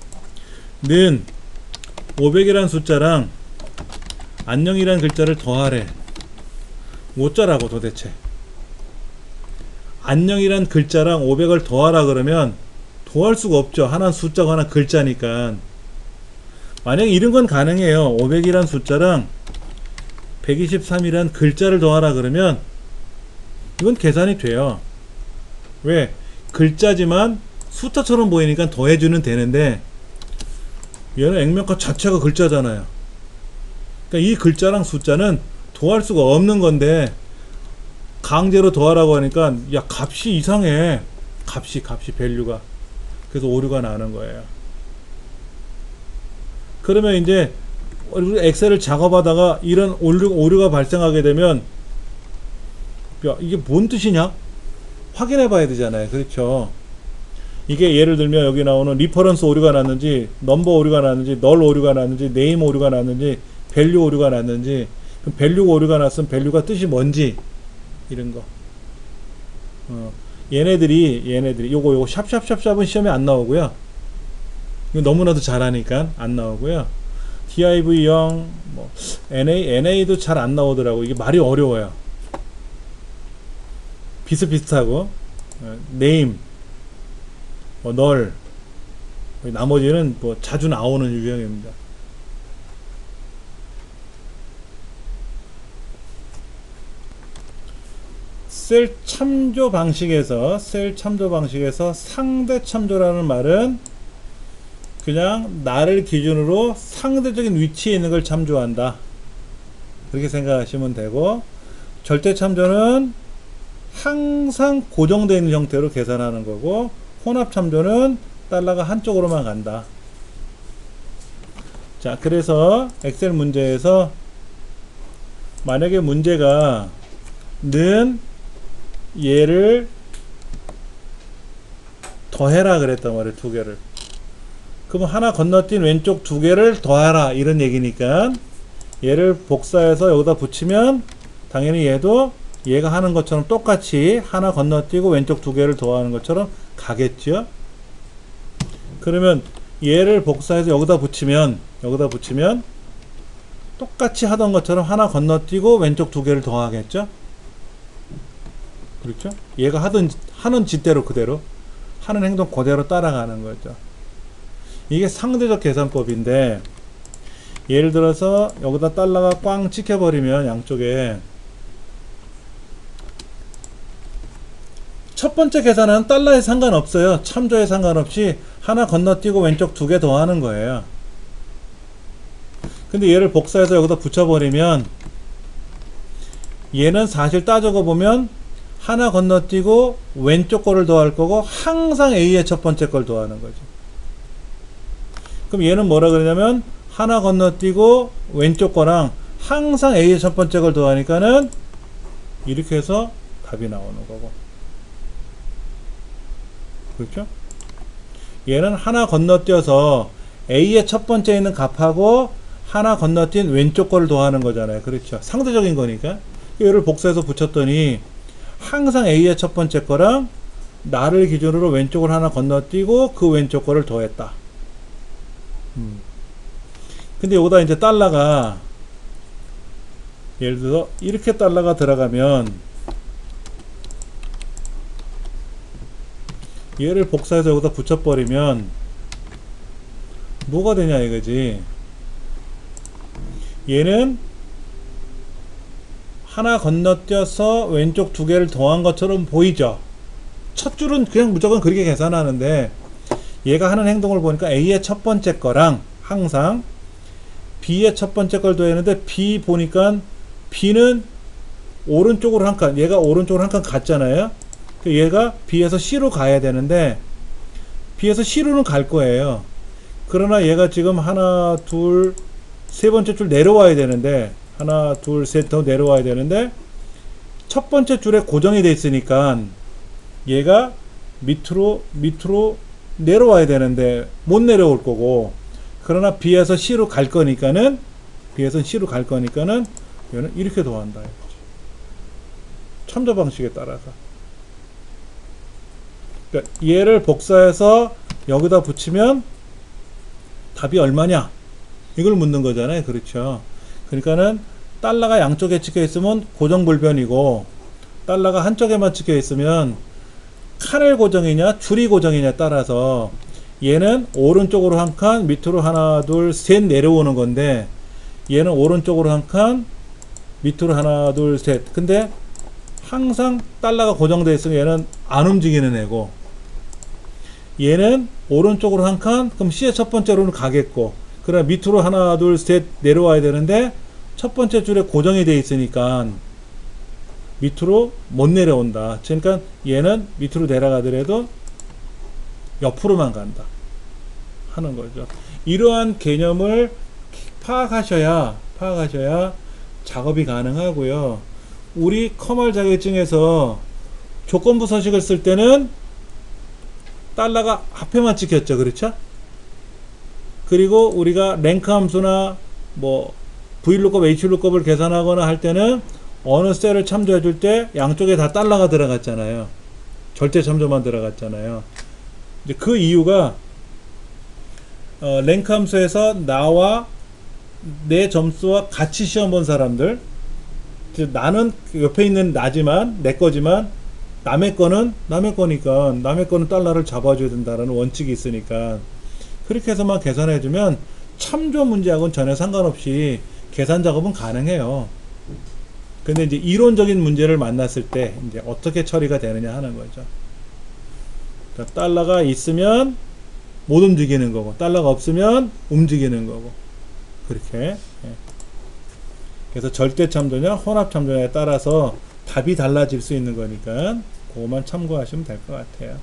는 500이라는 숫자랑 안녕이라는 글자를 더하래. 어쩌라고 도대체. 안녕이란 글자랑 500을 더하라 그러면 더할 수가 없죠. 하나는 숫자고 하나는 글자니까. 만약에 이런 건 가능해요. 500이란 숫자랑 123이란 글자를 더하라 그러면 이건 계산이 돼요. 왜? 글자지만 숫자처럼 보이니까 더해주는 되는데 얘는 액면가 자체가 글자잖아요. 그러니까 이 글자랑 숫자는 더할 수가 없는 건데 강제로 더하라고 하니까 야 값이 이상해. 값이 밸류가. 그래서 오류가 나는 거예요. 그러면 이제 엑셀을 작업하다가 이런 오류가 발생하게 되면 야 이게 뭔 뜻이냐? 확인해 봐야 되잖아요. 그렇죠? 이게 예를 들면 여기 나오는 리퍼런스 오류가 났는지, 넘버 오류가 났는지, 널 오류가 났는지, 네임 오류가 났는지, 밸류 오류가 났는지. 그럼 밸류 오류가 났으면 밸류가 뜻이 뭔지 이런 거. 얘네들이 요거 샵샵샵샵은 시험에 안 나오고요. 이거 너무나도 잘하니까 안 나오고요. div0 뭐 na도 잘 안 나오더라고. 이게 말이 어려워요. 비슷비슷하고 name 널 나머지는 뭐 자주 나오는 유형입니다. 셀 참조 방식에서 상대 참조라는 말은 그냥 나를 기준으로 상대적인 위치에 있는 걸 참조한다. 그렇게 생각하시면 되고, 절대 참조는 항상 고정되어 있는 형태로 계산하는 거고, 혼합 참조는 달러가 한쪽으로만 간다. 자, 그래서 엑셀 문제에서 만약에 문제가 는 얘를 더해라 그랬단 말이에요. 두 개를. 그럼 하나 건너뛴 왼쪽 두 개를 더하라 이런 얘기니까 얘를 복사해서 여기다 붙이면 당연히 얘도 얘가 하는 것처럼 똑같이 하나 건너뛰고 왼쪽 두 개를 더하는 것처럼 가겠죠. 그러면 얘를 복사해서 여기다 붙이면 똑같이 하던 것처럼 하나 건너뛰고 왼쪽 두 개를 더하겠죠. 그렇죠? 얘가 하는 짓대로 그대로 하는 행동 그대로 따라가는 거죠. 이게 상대적 계산법인데, 예를 들어서 여기다 달러가 꽝 찍혀버리면 양쪽에 첫 번째 계산은 달러에 상관없어요. 참조에 상관없이 하나 건너뛰고 왼쪽 두 개 더하는 거예요. 근데 얘를 복사해서 여기다 붙여버리면 얘는 사실 따져고 보면 하나 건너뛰고 왼쪽 거를 더할 거고 항상 A의 첫 번째 걸 더하는 거죠. 그럼 얘는 뭐라 그러냐면 하나 건너뛰고 왼쪽 거랑 항상 A의 첫 번째 걸 더하니까는 이렇게 해서 답이 나오는 거고. 그렇죠? 얘는 하나 건너뛰어서 A의 첫 번째에 있는 값하고 하나 건너뛴 왼쪽 거를 더하는 거잖아요. 그렇죠? 상대적인 거니까. 얘를 복사해서 붙였더니 항상 A의 첫 번째 거랑 나를 기준으로 왼쪽을 하나 건너뛰고 그 왼쪽 거를 더했다. 근데 여기다 이제 달러가 예를 들어서 이렇게 달러가 들어가면 얘를 복사해서 여기다 붙여버리면 뭐가 되냐 이거지. 얘는 하나 건너뛰어서 왼쪽 두 개를 더한 것처럼 보이죠. 첫 줄은 그냥 무조건 그렇게 계산하는데 얘가 하는 행동을 보니까 A의 첫 번째 거랑 항상 B의 첫 번째 걸 더했는데 B 보니까 B는 오른쪽으로 한 칸, 얘가 오른쪽으로 한 칸 갔잖아요. 얘가 B에서 C로 가야 되는데 B에서 C로는 갈 거예요. 그러나 얘가 지금 하나, 둘, 세 번째 줄 내려와야 되는데 하나, 둘, 셋 더 내려와야 되는데 첫 번째 줄에 고정이 돼 있으니까 얘가 밑으로 내려와야 되는데 못 내려올 거고, 그러나 B에서 C로 갈 거니까는 얘는 이렇게 더한다. 참조 방식에 따라서. 그러니까 얘를 복사해서 여기다 붙이면 답이 얼마냐? 이걸 묻는 거잖아요. 그렇죠. 그러니까는 달러가 양쪽에 찍혀 있으면 고정불변이고 달러가 한쪽에만 찍혀 있으면 칸을 고정이냐 줄이 고정이냐 따라서 얘는 오른쪽으로 한 칸, 밑으로 하나, 둘, 셋 내려오는 건데 얘는 오른쪽으로 한 칸, 밑으로 하나, 둘, 셋. 근데 항상 달러가 고정되어 있으면 얘는 안 움직이는 애고, 얘는 오른쪽으로 한 칸, 그럼 C의 첫 번째로는 가겠고, 그러나 밑으로 하나, 둘, 셋 내려와야 되는데 첫 번째 줄에 고정이 되어 있으니까 밑으로 못 내려온다. 그러니까 얘는 밑으로 내려가더라도 옆으로만 간다 하는 거죠. 이러한 개념을 파악하셔야 작업이 가능하고요. 우리 커멀 자격증에서 조건부 서식을 쓸 때는 달러가 앞에만 찍혔죠. 그렇죠? 그리고 우리가 랭크 함수나 뭐 VLOOKUP, HLOOKUP을 계산하거나 할 때는 어느 셀을 참조해 줄 때 양쪽에 다 달러가 들어갔잖아요. 절대 참조만 들어갔잖아요. 이제 그 이유가 랭크 함수에서 나와 내 점수와 같이 시험 본 사람들, 나는 옆에 있는 나지만 내 거지만 남의 거는 남의 거니까 남의 거는 달러를 잡아줘야 된다라는 원칙이 있으니까 그렇게 해서만 계산해 주면 참조 문제하고는 전혀 상관없이 계산 작업은 가능해요. 근데 이제 이론적인 문제를 만났을 때 이제 어떻게 처리가 되느냐 하는 거죠. 그러니까 달러가 있으면 못 움직이는 거고 달러가 없으면 움직이는 거고 그렇게. 그래서 절대 참조냐 혼합 참조냐에 따라서 답이 달라질 수 있는 거니까 그거만 참고하시면 될 것 같아요.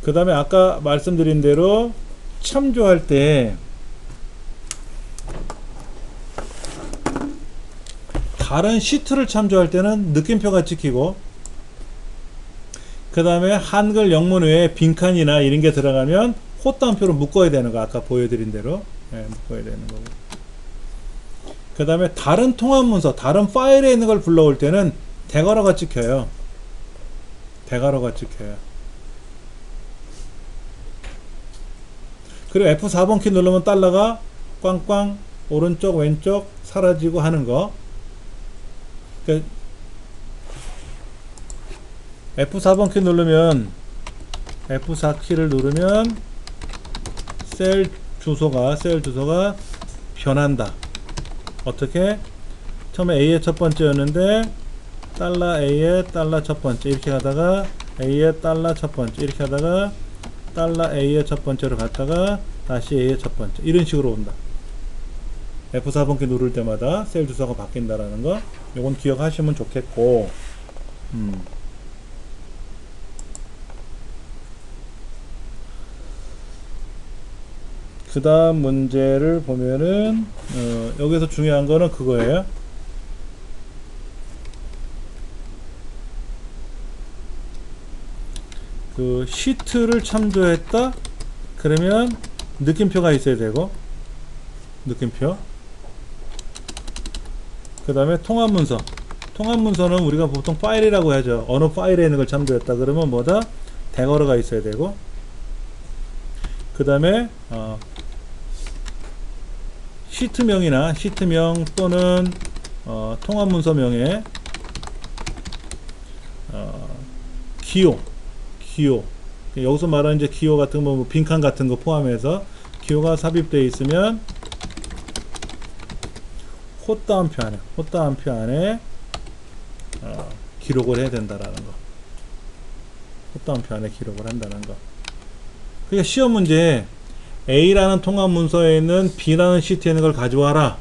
그 다음에 아까 말씀드린 대로 참조할 때 다른 시트를 참조할 때는 느낌표가 찍히고, 그 다음에 한글 영문 외에 빈칸이나 이런 게 들어가면 호따옴표로 묶어야 되는 거, 아까 보여드린 대로 묶어야 되는 거고. 그 다음에 다른 통합 문서, 다른 파일에 있는 걸 불러올 때는 대괄호가 찍혀요. 대괄호가 찍혀요. 그리고 F4번 키 누르면 달러가 꽝꽝 오른쪽 왼쪽 사라지고 하는 거. 그러니까 F4번 키 누르면 F4 키를 누르면 셀 주소가 변한다. 어떻게? 처음에 A의 첫 번째였는데 달러 A의 달러 첫 번째 이렇게 하다가 A의 달러 첫 번째 이렇게 하다가 달러 A의 첫 번째로 갔다가 다시 A의 첫 번째 이런 식으로 온다. F4번 키 누를 때마다 셀 주소가 바뀐다라는 거, 요건 기억하시면 좋겠고, 그 다음 문제를 보면은 여기서 중요한 거는 그거예요. 그 시트를 참조했다 그러면 느낌표가 있어야 되고, 느낌표. 그 다음에 통합문서. 통합문서는 우리가 보통 파일이라고 하죠. 어느 파일에 있는 걸 참조했다 그러면 뭐다? 대괄호가 있어야 되고, 그 다음에 시트명이나 시트명 또는 통합문서명에 기호 여기서 말하는 이제 기호 같은 거, 뭐 빈칸 같은 거 포함해서 기호가 삽입되어 있으면 콧다운표 안에 기록을 해야 된다라는 거. 콧다운표 안에 기록을 한다는 거. 그러니까 시험 문제 A라는 통합 문서에 있는 B라는 시트에 있는 걸 가져와라.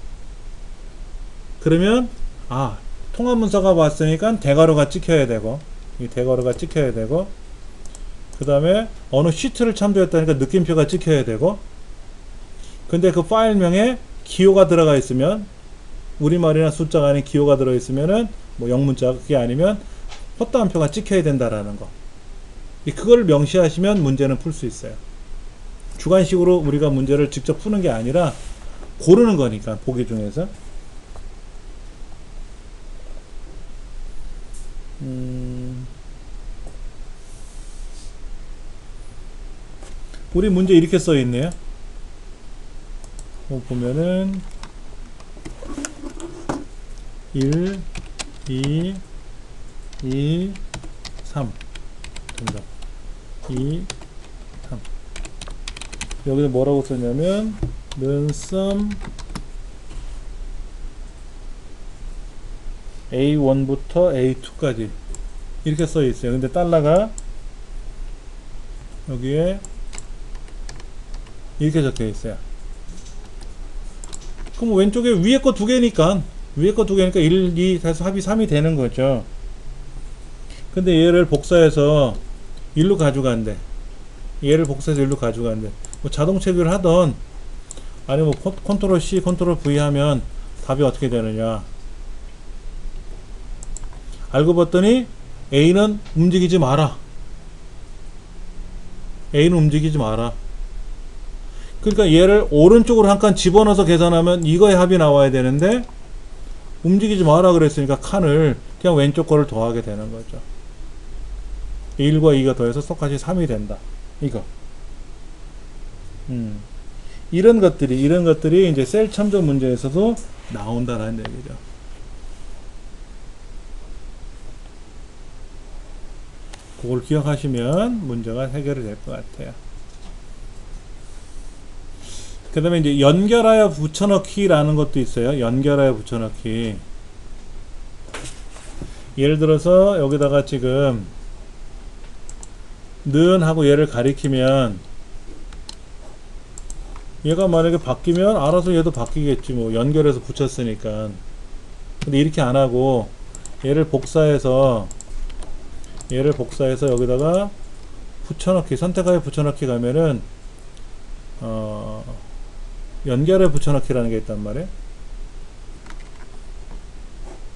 그러면 통합 문서가 왔으니까 대괄호가 찍혀야 되고, 이 대괄호가 찍혀야 되고, 그 다음에 어느 시트를 참조했다니까 느낌표가 찍혀야 되고, 근데 그 파일명에 기호가 들어가 있으면, 우리말이나 숫자가 아닌 기호가 들어있으면은 뭐 영문자, 그게 아니면 헛다운표가 찍혀야 된다라는 거. 그걸 명시하시면 문제는 풀 수 있어요. 주관식으로 우리가 문제를 직접 푸는 게 아니라 고르는 거니까, 보기 중에서. 우리 문제 이렇게 써 있네요. 보면은 1, 2, 3 정답. 2, 3. 여기서 뭐라고 썼냐면 는썸 A1부터 A2까지 이렇게 써 있어요. 근데 달러가 여기에 이렇게 적혀 있어요. 그럼 왼쪽에 위에 거 두 개니까 1, 2 해서 합이 3이 되는 거죠. 근데 얘를 복사해서 1로 가져간대. 얘를 복사해서 1로 가져간대. 뭐 자동 체크를 하던, 아니면 뭐 컨트롤 C, 컨트롤 V 하면 답이 어떻게 되느냐. 알고 봤더니 A는 움직이지 마라. A는 움직이지 마라. 그러니까 얘를 오른쪽으로 한 칸 집어넣어서 계산하면 이거의 합이 나와야 되는데, 움직이지 마라 그랬으니까 칸을 그냥 왼쪽 거를 더하게 되는 거죠. 1과 2가 더해서 똑같이 3이 된다. 이거. 이런 것들이 이제 셀 참조 문제에서도 나온다는 얘기죠. 그걸 기억하시면 문제가 해결이 될 것 같아요. 그 다음에 이제 연결하여 붙여넣기라는 것도 있어요. 연결하여 붙여넣기. 예를 들어서 여기다가 지금 는 하고 얘를 가리키면, 얘가 만약에 바뀌면 알아서 얘도 바뀌겠지, 뭐 연결해서 붙였으니까. 근데 이렇게 안 하고 얘를 복사해서 여기다가 붙여넣기, 선택하여 붙여넣기 가면은 연결해 붙여넣기라는 게 있단 말이에요.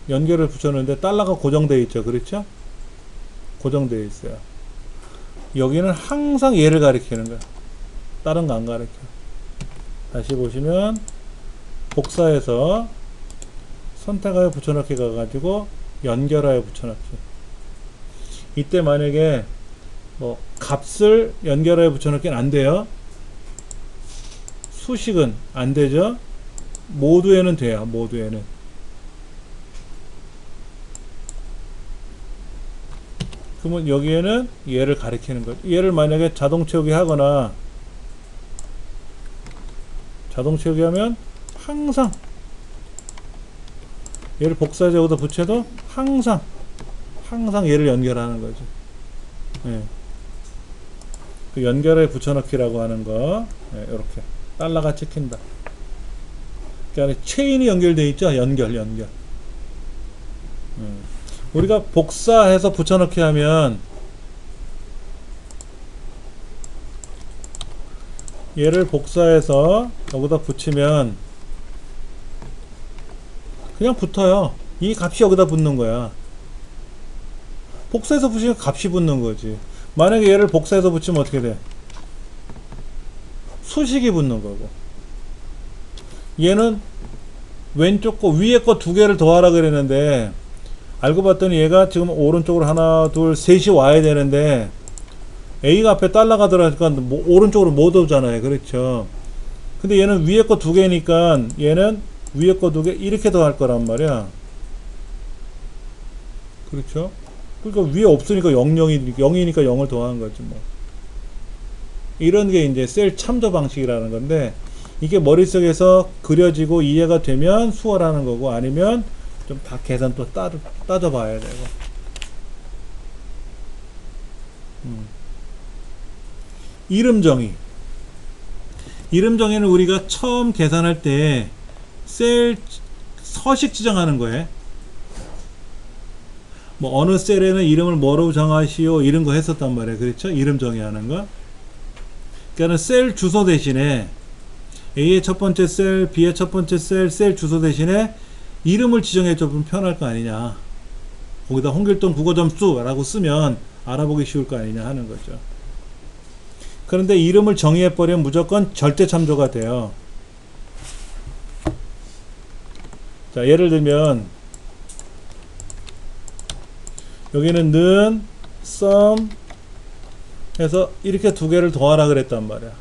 연결을 붙여넣는데 달러가 고정되어 있죠. 그렇죠? 고정되어 있어요. 여기는 항상 얘를 가리키는 거야. 다른 거 안 가리켜. 다시 보시면 복사해서 선택하여 붙여넣기 가가지고 연결하여 붙여넣기. 이때 만약에 뭐 값을 연결하여 붙여넣기는 안 돼요. 수식은 안 되죠. 모두에는 돼요. 모두에는. 그러면 여기에는 얘를 가리키는 거죠. 얘를 만약에 자동 채우기 하거나, 자동 채우기 하면 항상 얘를 복사해서 여기다 붙여도 항상 얘를 연결하는 거죠. 예. 그 연결에 붙여넣기라고 하는 거, 예, 이렇게 달러가 찍힌다. 그러니까 체인이 연결되어 있죠. 연결. 우리가 복사해서 붙여넣기 하면 얘를 복사해서 여기다 붙이면 그냥 붙어요. 이 값이 여기다 붙는 거야. 복사해서 붙이면 값이 붙는 거지. 만약에 얘를 복사해서 붙이면 어떻게 돼? 수식이 붙는 거고. 얘는 왼쪽 거, 위에 거 두 개를 더하라 그랬는데, 알고 봤더니 얘가 지금 오른쪽으로 하나, 둘, 셋이 와야 되는데, A가 앞에 달러가 들어가니까 뭐 오른쪽으로 못 오잖아요. 그렇죠? 근데 얘는 위에 거 두 개니까 얘는 위에 거 두 개 이렇게 더할 거란 말이야. 그렇죠? 그러니까 위에 없으니까 0이니까 0을 더한 거지 뭐. 이런 게 이제 셀 참조 방식이라는 건데, 이게 머릿속에서 그려지고 이해가 되면 수월하는 거고, 아니면 좀 다 계산 또 따져봐야 되고. 이름 정의. 이름 정의는 우리가 처음 계산할 때 셀 서식 지정하는 거예요. 뭐 어느 셀에는 이름을 뭐로 정하시오 이런 거 했었단 말이에요. 그렇죠? 이름 정의하는 거. 그러니까 셀 주소 대신에 A의 첫 번째 셀, B의 첫 번째 셀 주소 대신에 이름을 지정해 줘보면 편할 거 아니냐. 거기다 홍길동 국어점수라고 쓰면 알아보기 쉬울 거 아니냐 하는 거죠. 그런데 이름을 정의해 버리면 무조건 절대 참조가 돼요. 자, 예를 들면 여기는 는, some 해서 이렇게 두 개를 더하라 그랬단 말이야.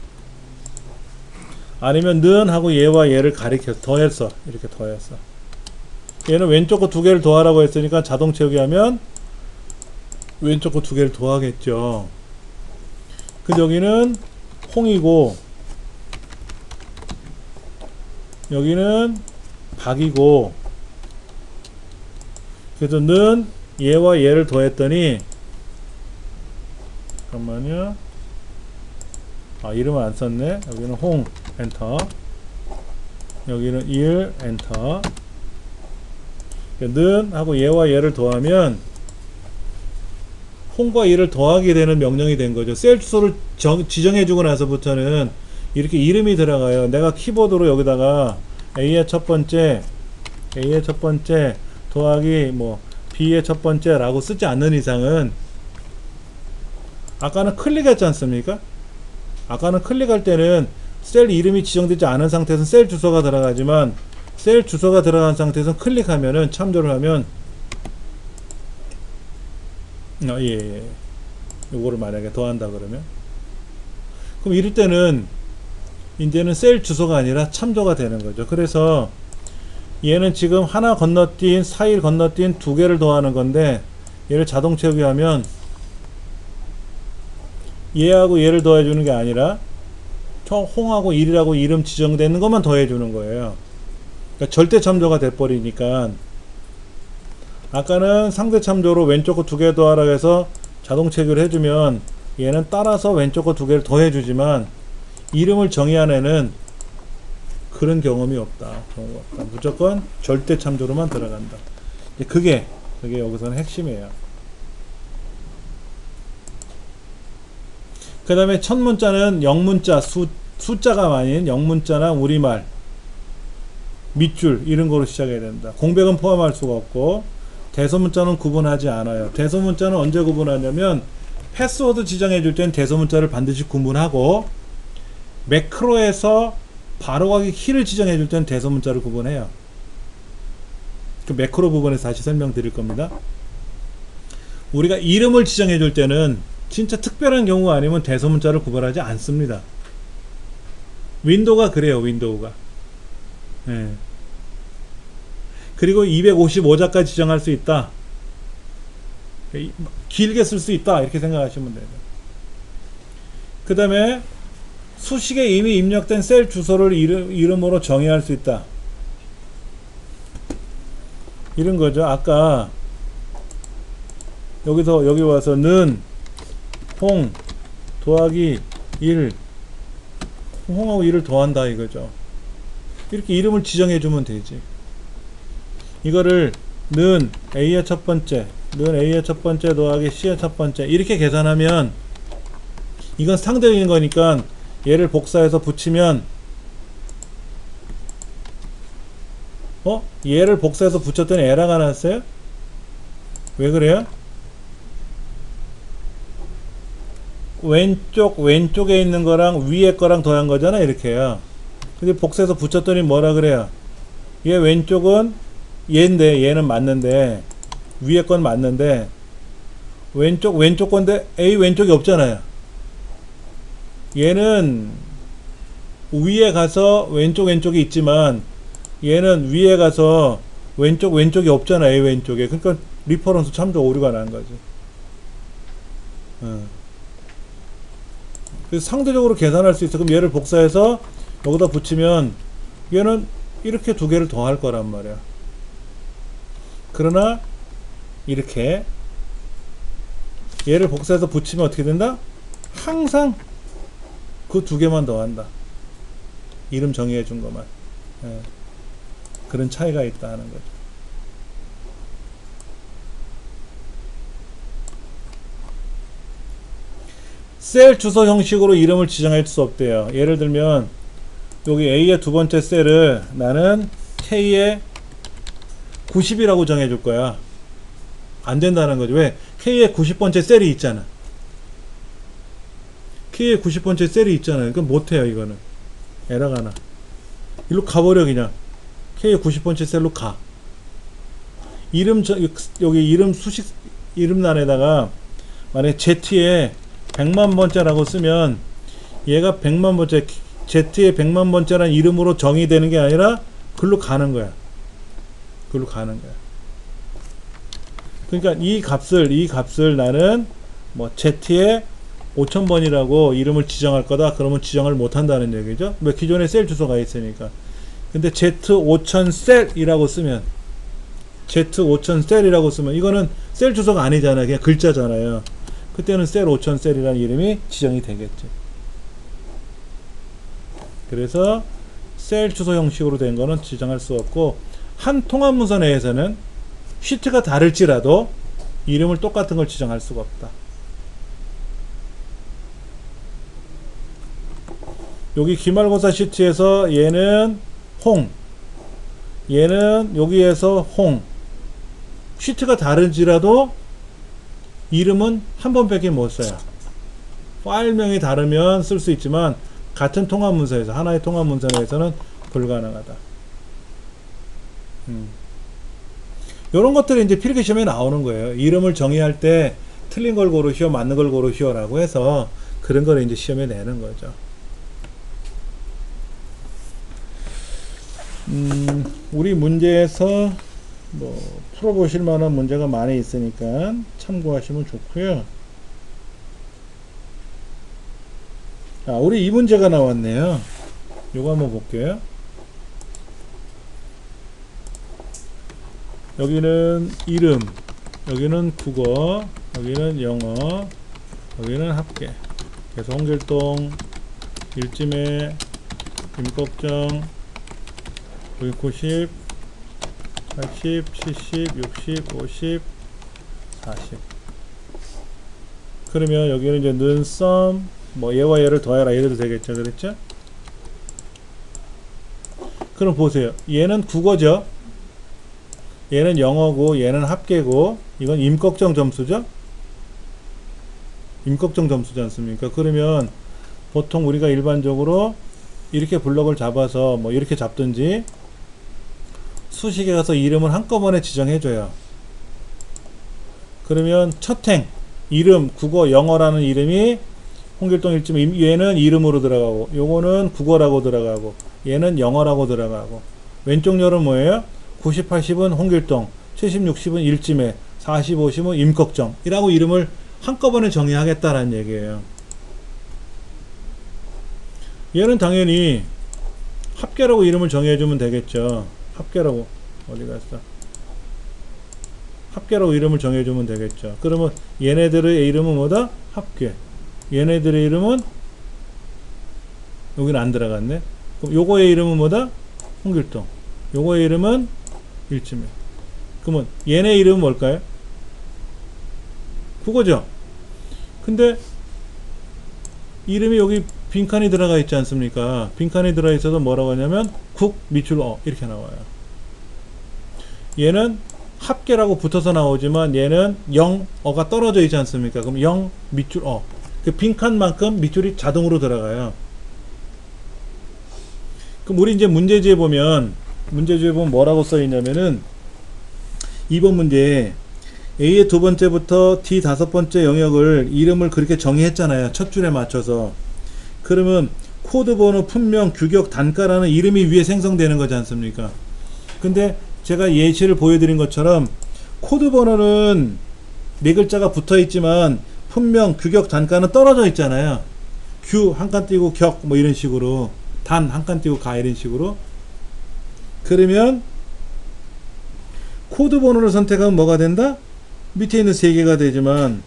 아니면 는 하고 얘와 얘를 가리켜서 더했어. 이렇게 더했어. 얘는 왼쪽 거 두 개를 더하라고 했으니까 자동 채우기 하면 왼쪽 거 두 개를 더하겠죠. 근데 여기는 홍이고 여기는 박이고, 그래서 는 얘와 얘를 더했더니, 잠깐만요. 아, 이름을 안 썼네. 여기는 홍 엔터, 여기는 일 엔터. 는 하고 얘와 얘를 더하면 홍과 일을 더하게 되는 명령이 된 거죠. 셀 주소를 지정해주고 나서부터는 이렇게 이름이 들어가요. 내가 키보드로 여기다가 A의 첫 번째 더하기 뭐 B의 첫 번째 라고 쓰지 않는 이상은, 아까는 클릭했지 않습니까? 아까는 클릭할 때는 셀 이름이 지정되지 않은 상태에서는 셀 주소가 들어가지만, 셀 주소가 들어간 상태에서 클릭하면은, 참조를 하면, 예. 요거를 만약에 더한다 그러면, 그럼 이럴 때는 이제는 셀 주소가 아니라 참조가 되는 거죠. 그래서 얘는 지금 하나 건너뛴, 4일 건너뛴 두 개를 더하는 건데, 얘를 자동 채우기 하면 얘하고 얘를 더해주는 게 아니라 홍하고 1이라고 이름 지정되는 것만 더해주는 거예요. 그러니까 절대 참조가 돼버리니까, 아까는 상대 참조로 왼쪽 거 두 개 더하라고 해서 자동 체결을 해주면 얘는 따라서 왼쪽 거 두 개를 더해주지만, 이름을 정의한 애는 그런 경험이 없다. 무조건 절대 참조로만 들어간다. 그게 여기서는 핵심이에요. 그 다음에 첫 문자는 영문자, 숫자가 아닌 영문자나 우리말, 밑줄 이런 거로 시작해야 된다. 공백은 포함할 수가 없고, 대소문자는 구분하지 않아요. 대소문자는 언제 구분하냐면, 패스워드 지정해 줄 때는 대소문자를 반드시 구분하고, 매크로에서 바로가기 키를 지정해 줄 때는 대소문자를 구분해요. 그 매크로 부분에서 다시 설명드릴 겁니다. 우리가 이름을 지정해 줄 때는 진짜 특별한 경우가 아니면 대소문자를 구분하지 않습니다. 윈도우가 그래요. 윈도우가. 네. 그리고 255자까지 지정할 수 있다. 길게 쓸 수 있다. 이렇게 생각하시면 돼요. 그 다음에 수식에 이미 입력된 셀 주소를 이름으로 정의할 수 있다. 이런 거죠. 아까 여기서 여기 와서 는 홍 더하기 1, 홍하고 1을 더한다 이거죠. 이렇게 이름을 지정해 주면 되지. 이거를 는 A의 첫 번째, 는 A의 첫 번째 더하기 C의 첫 번째 이렇게 계산하면, 이건 상대적인 거니까 얘를 복사해서 붙이면, 얘를 복사해서 붙였더니 에러가 났어요? 왜 그래요? 왼쪽에 있는 거랑 위에 거랑 더한 거잖아, 이렇게요. 근데 복사해서 붙였더니 뭐라 그래요? 얘 왼쪽은 얘인데, 얘는 맞는데, 위에 건 맞는데, 왼쪽 건데, A 왼쪽이 없잖아요. 얘는 위에 가서 왼쪽이 있지만, 얘는 위에 가서 왼쪽이 없잖아, A 왼쪽에. 그러니까 리퍼런스 참조 오류가 난 거지. 그래서 상대적으로 계산할 수 있어. 그럼 얘를 복사해서 여기다 붙이면 얘는 이렇게 두 개를 더할 거란 말이야. 그러나 이렇게 얘를 복사해서 붙이면 어떻게 된다? 항상 그 두 개만 더한다. 이름 정의해 준 것만. 예. 그런 차이가 있다 하는 거죠. 셀 주소 형식으로 이름을 지정할 수 없대요. 예를 들면 여기 A의 두 번째 셀을 나는 K의 90이라고 정해 줄 거야. 안 된다는 거죠. 왜? K의 90번째 셀이 있잖아. K의 90번째 셀이 있잖아요. 그럼 못해요, 이거는. 에러가 나. 일로 가버려, 그냥. K의 90번째 셀로 가. 여기 이름 수식, 이름란에다가, 만약에 Z에 100만 번째라고 쓰면, 얘가 100만 번째, Z의 100만 번째라는 이름으로 정의되는 게 아니라, 글로 가는 거야. 글로 가는 거야. 그러니까 이 값을 나는, 뭐, Z의 5000번이라고 이름을 지정할 거다. 그러면 지정을 못 한다는 얘기죠. 왜? 기존에 셀 주소가 있으니까. 근데 Z5000셀이라고 쓰면 Z5000셀이라고 쓰면 이거는 셀 주소가 아니잖아요. 그냥 글자잖아요. 그때는 셀 5000셀이라는 이름이 지정이 되겠죠. 그래서 셀 주소 형식으로 된 거는 지정할 수 없고, 한 통합 문서 내에서는 시트가 다를지라도 이름을 똑같은 걸 지정할 수가 없다. 여기 기말고사 시트에서 얘는 홍, 얘는 여기에서 홍. 시트가 다른지라도 이름은 한 번밖에 못 써요. 파일명이 다르면 쓸 수 있지만 같은 통합 문서에서, 하나의 통합 문서 내에서는 불가능하다. 이런 것들이 이제 필기 시험에 나오는 거예요. 이름을 정의할 때 틀린 걸 고르시오, 맞는 걸 고르시오라고 해서 그런 걸 이제 시험에 내는 거죠. 우리 문제에서 뭐 풀어보실 만한 문제가 많이 있으니까 참고하시면 좋고요. 우리 이 문제가 나왔네요. 요거 한번 볼게요. 여기는 이름, 여기는 국어, 여기는 영어, 여기는 합계. 그래서 홍길동, 일지매, 임꺽정, 90, 80, 70, 60, 50, 40. 그러면 여기는 이제 눈썹, 뭐 얘와 얘를 더해라 이래도 되겠죠. 그랬죠? 그럼 보세요. 얘는 국어죠. 얘는 영어고, 얘는 합계고, 이건 임꺽정 점수죠. 임꺽정 점수지 않습니까? 그러면 보통 우리가 일반적으로 이렇게 블럭을 잡아서 뭐 이렇게 잡든지 수식에 가서 이름을 한꺼번에 지정해줘요. 그러면 첫행 이름, 국어, 영어라는 이름이 홍길동 일지매, 얘는 이름으로 들어가고, 요거는 국어라고 들어가고, 얘는 영어라고 들어가고, 왼쪽 열은 뭐예요? 90, 80은 홍길동, 70, 60은 일지매, 40, 50은 임꺽정 이라고 이름을 한꺼번에 정의하겠다라는 얘기예요. 얘는 당연히 합계라고 이름을 정해주면 되겠죠. 합계라고, 어디 갔어? 합계라고 이름을 정해주면 되겠죠. 그러면 얘네들의 이름은 뭐다? 합계. 얘네들의 이름은 여기는 안 들어갔네. 그럼 요거의 이름은 뭐다? 홍길동. 요거의 이름은 일지매. 그러면 얘네 이름은 뭘까요? 국어죠. 근데 이름이 여기 빈칸이 들어가 있지 않습니까? 빈칸이 들어가 있어서 뭐라고 하냐면 국 밑줄 어 이렇게 나와요. 얘는 합계라고 붙어서 나오지만 얘는 영 어가 떨어져 있지 않습니까? 그럼 영 밑줄 어, 그 빈칸만큼 밑줄이 자동으로 들어가요. 그럼 우리 이제 문제지에 보면 뭐라고 써 있냐면은 2번 문제에 A의 두 번째부터 D 다섯 번째 영역을 이름을 그렇게 정의했잖아요. 첫 줄에 맞춰서. 그러면 코드 번호, 품명, 규격, 단가라는 이름이 위에 생성되는 거지 않습니까? 근데 제가 예시를 보여드린 것처럼 코드 번호는 네 글자가 붙어 있지만 품명, 규격, 단가는 떨어져 있잖아요. 규 한 칸 띄고 격 뭐 이런 식으로 단 한 칸 띄고 가 이런 식으로. 그러면 코드 번호를 선택하면 뭐가 된다? 밑에 있는 세 개가 되지만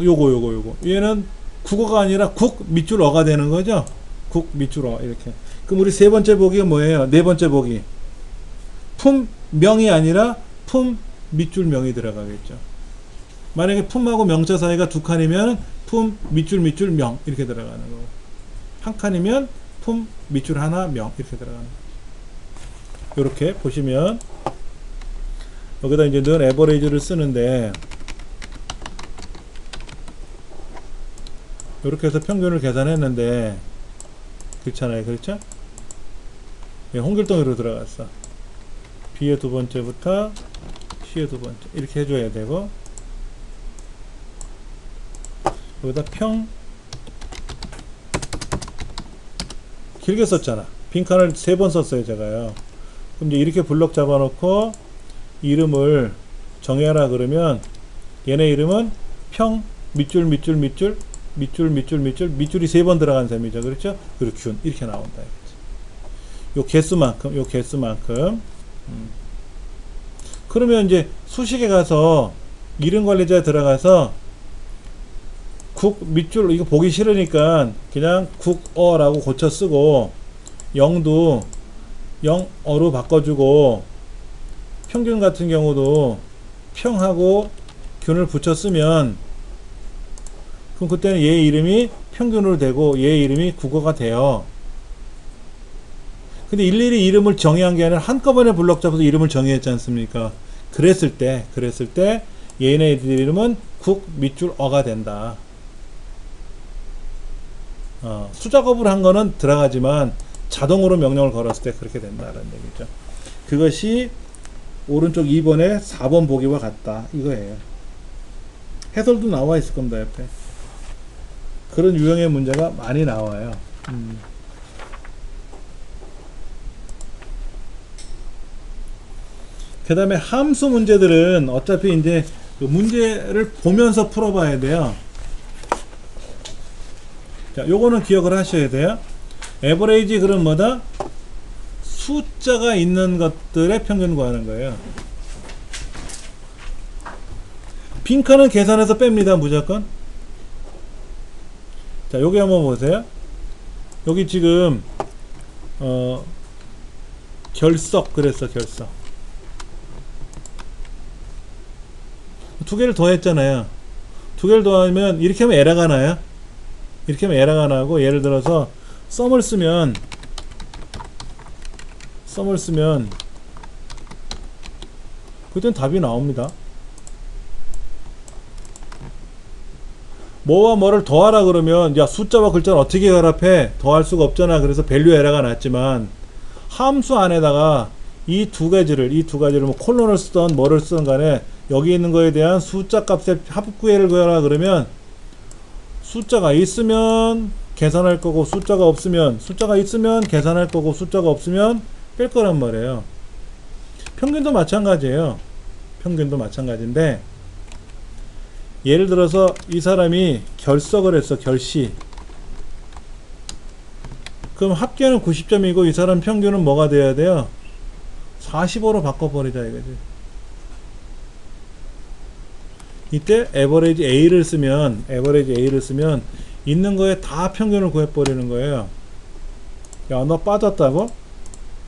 요거 얘는 국어가 아니라 국 밑줄 어가 되는 거죠. 국 밑줄 어 이렇게. 그럼 우리 세 번째 보기가 뭐예요? 네 번째 보기 품명이 아니라 품 밑줄 명이 들어가겠죠. 만약에 품하고 명자 사이가 두 칸이면 품 밑줄 밑줄 명 이렇게 들어가는 거고, 한 칸이면 품 밑줄 하나 명 이렇게 들어가는 거죠. 이렇게 보시면 여기다 이제 늘 에버리지를 쓰는데, 이렇게 해서 평균을 계산했는데 그렇잖아요. 그렇죠? 예, 홍길동으로 들어갔어. B의 두 번째부터 C의 두 번째 이렇게 해줘야 되고, 여기다 평 길게 썼잖아. 빈칸을 3번 썼어요 제가요. 그럼 이제 이렇게 블럭 잡아놓고 이름을 정해라 그러면 얘네 이름은 평 밑줄 밑줄 밑줄 밑줄 밑줄 밑줄 밑줄이 3번 들어간 셈이죠. 그렇죠? 그리고 균 이렇게 나온다. 요 개수만큼 그러면 이제 수식에 가서 이름 관리자에 들어가서 국 밑줄 이거 보기 싫으니까 그냥 국어라고 고쳐 쓰고, 영도 영어로 바꿔주고, 평균 같은 경우도 평하고 균을 붙여 쓰면, 그럼 그때는 얘 이름이 평균으로 되고 얘 이름이 국어가 돼요. 근데 일일이 이름을 정의한 게 아니라 한꺼번에 블럭 잡아서 이름을 정의했지 않습니까? 그랬을 때 얘네들 이름은 국 밑줄 어가 된다. 수작업을 한 거는 들어가지만 자동으로 명령을 걸었을 때 그렇게 된다는 얘기죠. 그것이 오른쪽 2번에 4번 보기와 같다 이거예요. 해설도 나와 있을 겁니다. 옆에 그런 유형의 문제가 많이 나와요. 그 다음에 함수 문제들은 어차피 이제 그 문제를 보면서 풀어봐야 돼요. 자, 요거는 기억을 하셔야 돼요. 에버레이지 그럼 뭐다? 숫자가 있는 것들의 평균 구하는 거예요. 빈칸은 계산해서 뺍니다. 무조건. 자, 여기 한번 보세요. 여기 지금 결석 그랬어. 결석 두 개를 더했잖아요. 두 개를 더하면 이렇게 하면 에러가 나요. 이렇게 하면 에러가 나고, 예를 들어서 썸을 쓰면 그땐 답이 나옵니다. 뭐와 뭐를 더하라 그러면 야 숫자와 글자를 어떻게 결합해? 더할 수가 없잖아. 그래서 밸류 에러가 났지만, 함수 안에다가 이 두 가지를 뭐 콜론을 쓰던 뭐를 쓰던 간에 여기 있는 거에 대한 숫자 값의 합구해를 구해라 그러면 숫자가 있으면 계산할 거고, 숫자가 있으면 계산할 거고, 숫자가 없으면 뺄 거란 말이에요. 평균도 마찬가지예요. 평균도 마찬가지인데, 예를 들어서 이 사람이 결석을 했어. 결시. 그럼 합계는 90점이고 이 사람 평균은 뭐가 돼야 돼요? 45로 바꿔버리자 이거지. 이때 에버리지 A를 쓰면 있는 거에 다 평균을 구해버리는 거예요. 야, 너 빠졌다고?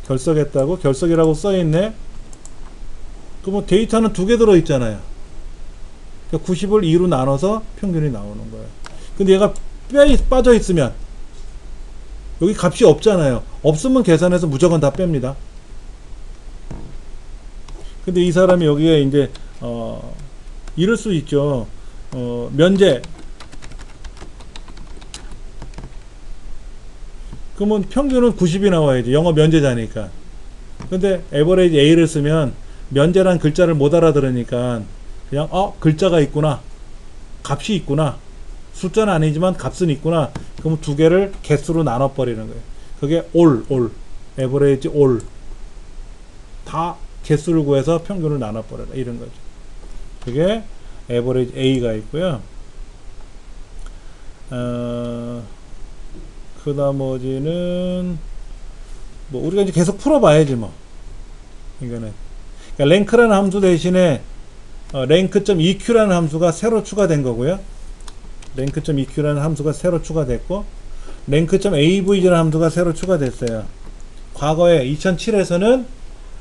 결석했다고? 결석이라고 써있네? 그럼 데이터는 두 개 들어있잖아요. 그러니까 90을 2로 나눠서 평균이 나오는 거예요. 근데 얘가 빠져있으면 여기 값이 없잖아요. 없으면 계산해서 무조건 다 뺍니다. 근데 이 사람이 여기에 이제 이럴 수 있죠. 면제. 그러면 평균은 90이 나와야지. 영어 면제자니까. 근데 에버리지 A를 쓰면 면제란 글자를 못 알아들으니까 그냥 글자가 있구나. 값이 있구나. 숫자는 아니지만 값은 있구나. 그러면 두 개를 개수로 나눠 버리는 거예요. 그게 에버리지 올. 다 개수를 구해서 평균을 나눠 버려라. 이런 거죠. 그게 에버리지 A가 있고요. 그 나머지는 뭐 우리가 이제 계속 풀어봐야지 뭐. 이거는 그러니까 랭크라는 함수 대신에 rank.eq라는 함수가 새로 추가된 거고요. rank.eq라는 함수가 새로 추가됐고 rank.avg라는 함수가 새로 추가됐어요. 과거에 2007에서는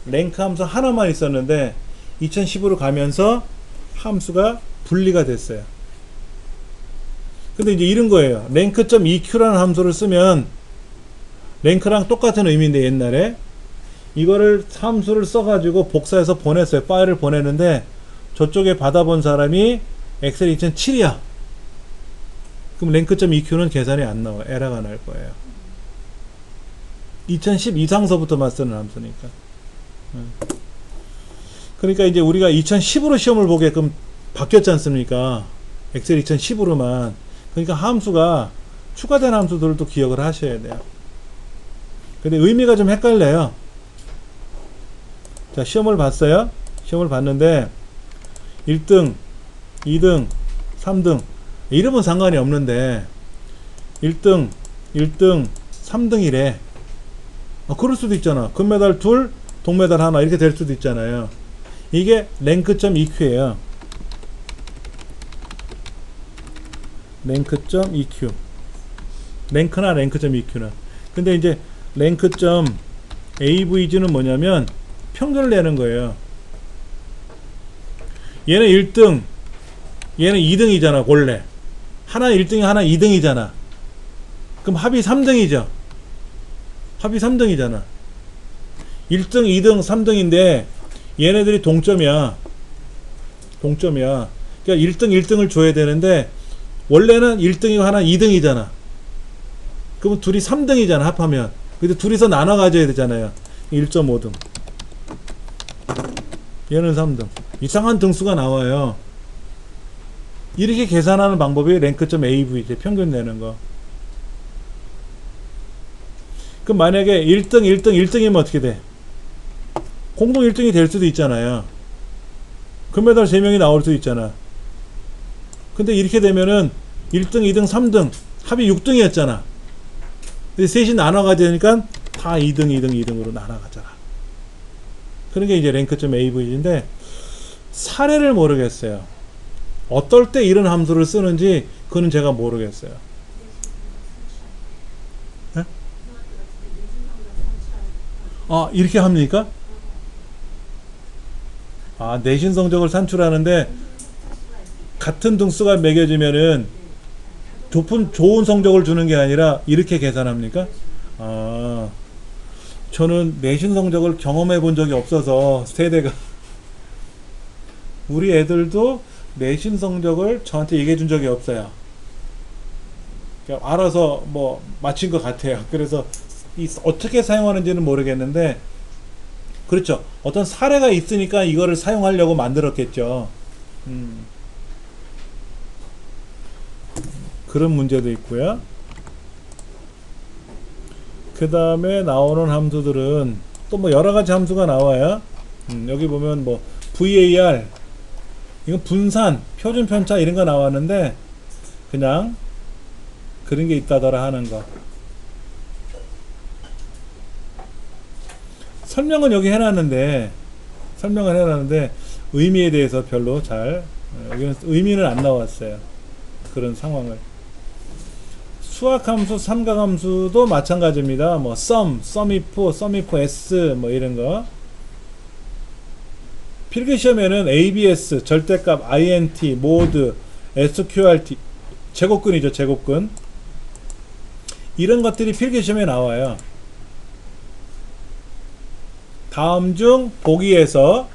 랭크 함수 하나만 있었는데 2010으로 가면서 함수가 분리가 됐어요. 근데 이제 이런 거예요. rank.eq라는 함수를 쓰면 랭크랑 똑같은 의미인데 옛날에 이거를 함수를 써가지고 복사해서 보냈어요. 파일을 보내는데 저쪽에 받아본 사람이 엑셀 2007이야. 그럼 rank.eq는 계산이 안 나와요. 에러가 날 거예요. 2010 이상서부터만 쓰는 함수니까. 그러니까 이제 우리가 2010으로 시험을 보게끔 바뀌었지 않습니까? 엑셀 2010으로만. 그러니까 함수가 추가된 함수들도 기억을 하셔야 돼요. 근데 의미가 좀 헷갈려요. 자, 시험을 봤어요. 시험을 봤는데 1등, 2등, 3등 이름은 상관이 없는데 1등, 3등이래. 그럴 수도 있잖아. 금메달 둘, 동메달 하나 이렇게 될 수도 있잖아요. 이게 rank.eq예요. rank.eq. 랭크나 rank.eq는. 근데 이제 rank.avg는 뭐냐면 평균을 내는 거예요. 얘는 1등, 얘는 2등이잖아, 원래. 하나 1등이 하나 2등이잖아. 그럼 합이 3등이죠. 합이 3등이잖아. 1등, 2등, 3등인데 얘네들이 동점이야. 동점이야. 그러니까 1등, 1등을 줘야 되는데 원래는 1등이고 하나 2등이잖아. 그러면 둘이 3등이잖아, 합하면. 근데 둘이서 나눠 가져야 되잖아요. 1.5등. 얘는 3등. 이상한 등수가 나와요. 이렇게 계산하는 방법이 rank.avg, 평균 내는 거. 그럼 만약에 1등, 1등이면 어떻게 돼? 공동 1등이 될 수도 있잖아요. 금메달 3명이 나올 수도 있잖아. 근데 이렇게 되면은 1등, 2등, 3등 합이 6등이었잖아. 근데 셋이 나눠가야 되니까 다 2등, 2등, 2등으로 나눠가잖아. 그런 게 이제 rank.avg인데 사례를 모르겠어요. 어떨 때 이런 함수를 쓰는지 그거는 제가 모르겠어요. 네? 이렇게 합니까? 내신 성적을 산출하는데 같은 등수가 매겨지면은 좋은 성적을 주는 게 아니라 이렇게 계산합니까? 저는 내신 성적을 경험해 본 적이 없어서 세대가 우리 애들도 내신 성적을 저한테 얘기해 준 적이 없어요. 그냥 알아서 뭐 맞힌 것 같아요. 그래서 어떻게 사용하는지는 모르겠는데 그렇죠. 어떤 사례가 있으니까 이거를 사용하려고 만들었겠죠. 그런 문제도 있고요. 그 다음에 나오는 함수들은 또 뭐 여러가지 함수가 나와요. 여기 보면 뭐 VAR 이건 분산, 표준 편차 이런 거 나왔는데 그냥 그런 게 있다더라 하는 거. 설명은 여기 해놨는데 의미에 대해서 별로 잘 여기는 의미는 안 나왔어요. 그런 상황을. 수학함수, 삼각함수도 마찬가지입니다. 뭐 sum if, s 뭐 이런 거. 필기시험에는 abs, 절대값, int, mode, sqrt, 제곱근이죠, 제곱근. 이런 것들이 필기시험에 나와요. 다음 중 보기에서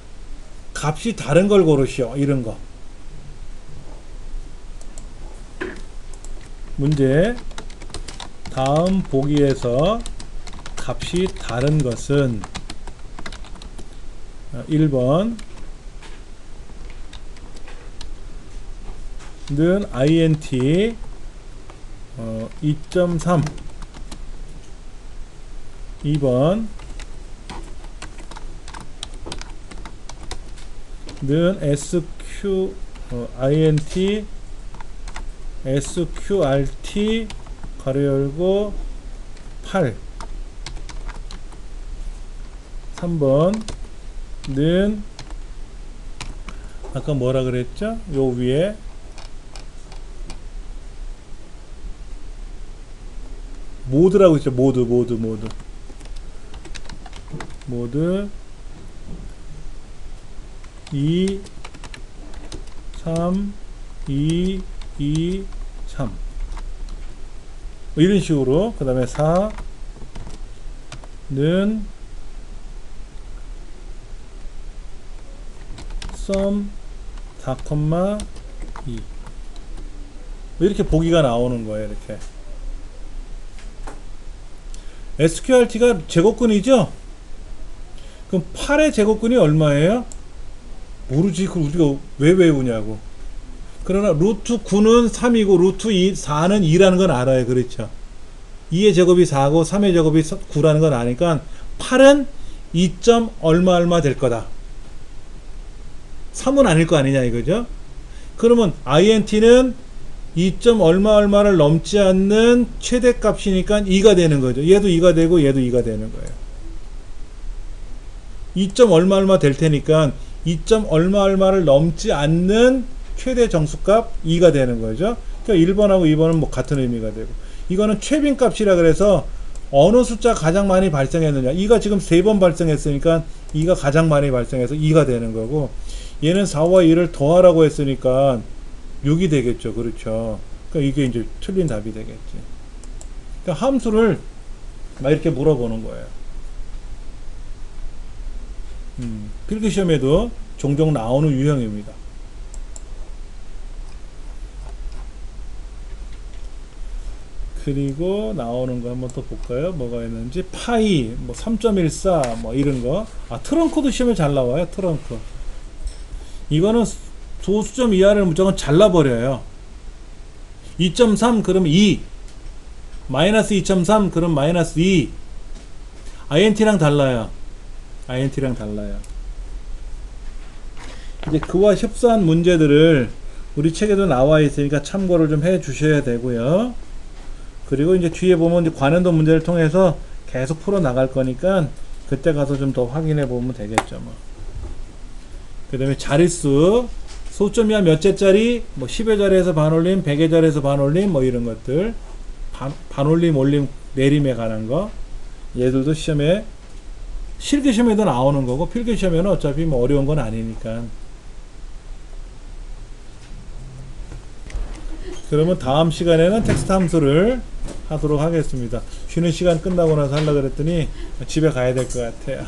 값이 다른 걸 고르시오. 이런 거. 문제. 다음 보기에서 값이 다른 것은 1번 는 int 2.3 2번 는 int sqrt 가로 열고 8. 3번는 아까 뭐라 그랬죠? 요 위에 모드라고 있죠. 모드 2 3 2 2 3 이런 식으로. 그 다음에 4는 sum 4,2 이렇게 보기가 나오는 거예요. 이렇게 SQRT가 제곱근이죠? 그럼 8의 제곱근이 얼마예요? 모르지. 그걸 우리가 왜 외우냐고. 그러나 루트 9는 3이고 루트 4는 2라는 건 알아요. 그렇죠? 2의 제곱이 4고 3의 제곱이 9라는 건 아니까 8은 2. 얼마 얼마 될 거다. 3은 아닐 거 아니냐 이거죠? 그러면 INT는 2. 얼마 얼마를 넘지 않는 최대값이니까 2가 되는 거죠. 얘도 2가 되고 얘도 2가 되는 거예요. 2. 얼마 얼마 될 테니까 2. 얼마 얼마를 넘지 않는 최대 정수값 2가 되는 거죠. 그러니까 1번하고 2번은 뭐 같은 의미가 되고, 이거는 최빈값이라 그래서 어느 숫자 가장 많이 발생했느냐. 2가 지금 3번 발생했으니까 2가 가장 많이 발생해서 2가 되는 거고, 얘는 4와 2를 더하라고 했으니까 6이 되겠죠. 그렇죠. 그러니까 이게 이제 틀린 답이 되겠지. 그러니까 함수를 막 이렇게 물어보는 거예요. 필기시험에도 종종 나오는 유형입니다. 그리고 나오는 거 한번 또 볼까요? 뭐가 있는지. 파이, 뭐 3.14, 뭐 이런 거. 아, 트렁크도 시험에 잘 나와요. 트렁크. 이거는 소수점 이하를 무조건 잘라버려요. 2.3 그러면 2, 마이너스 2.3 그럼 마이너스 2. INT랑 달라요. INT랑 달라요. 이제 그와 흡사한 문제들을 우리 책에도 나와 있으니까 참고를 좀 해 주셔야 되고요. 그리고 이제 뒤에 보면 이제 관련도 문제를 통해서 계속 풀어 나갈 거니까 그때 가서 좀 더 확인해 보면 되겠죠. 뭐. 그 다음에 자릿수, 소수점 이하 몇째짜리, 뭐 10의 자리에서 반올림, 100의 자리에서 반올림, 뭐 이런 것들, 반올림, 올림, 내림에 관한 거, 얘들도 시험에, 실기시험에도 나오는 거고, 필기시험에는 어차피 뭐 어려운 건 아니니까. 그러면 다음 시간에는 텍스트 함수를 하도록 하겠습니다. 쉬는 시간 끝나고 나서 하려고 그랬더니 집에 가야 될 것 같아요.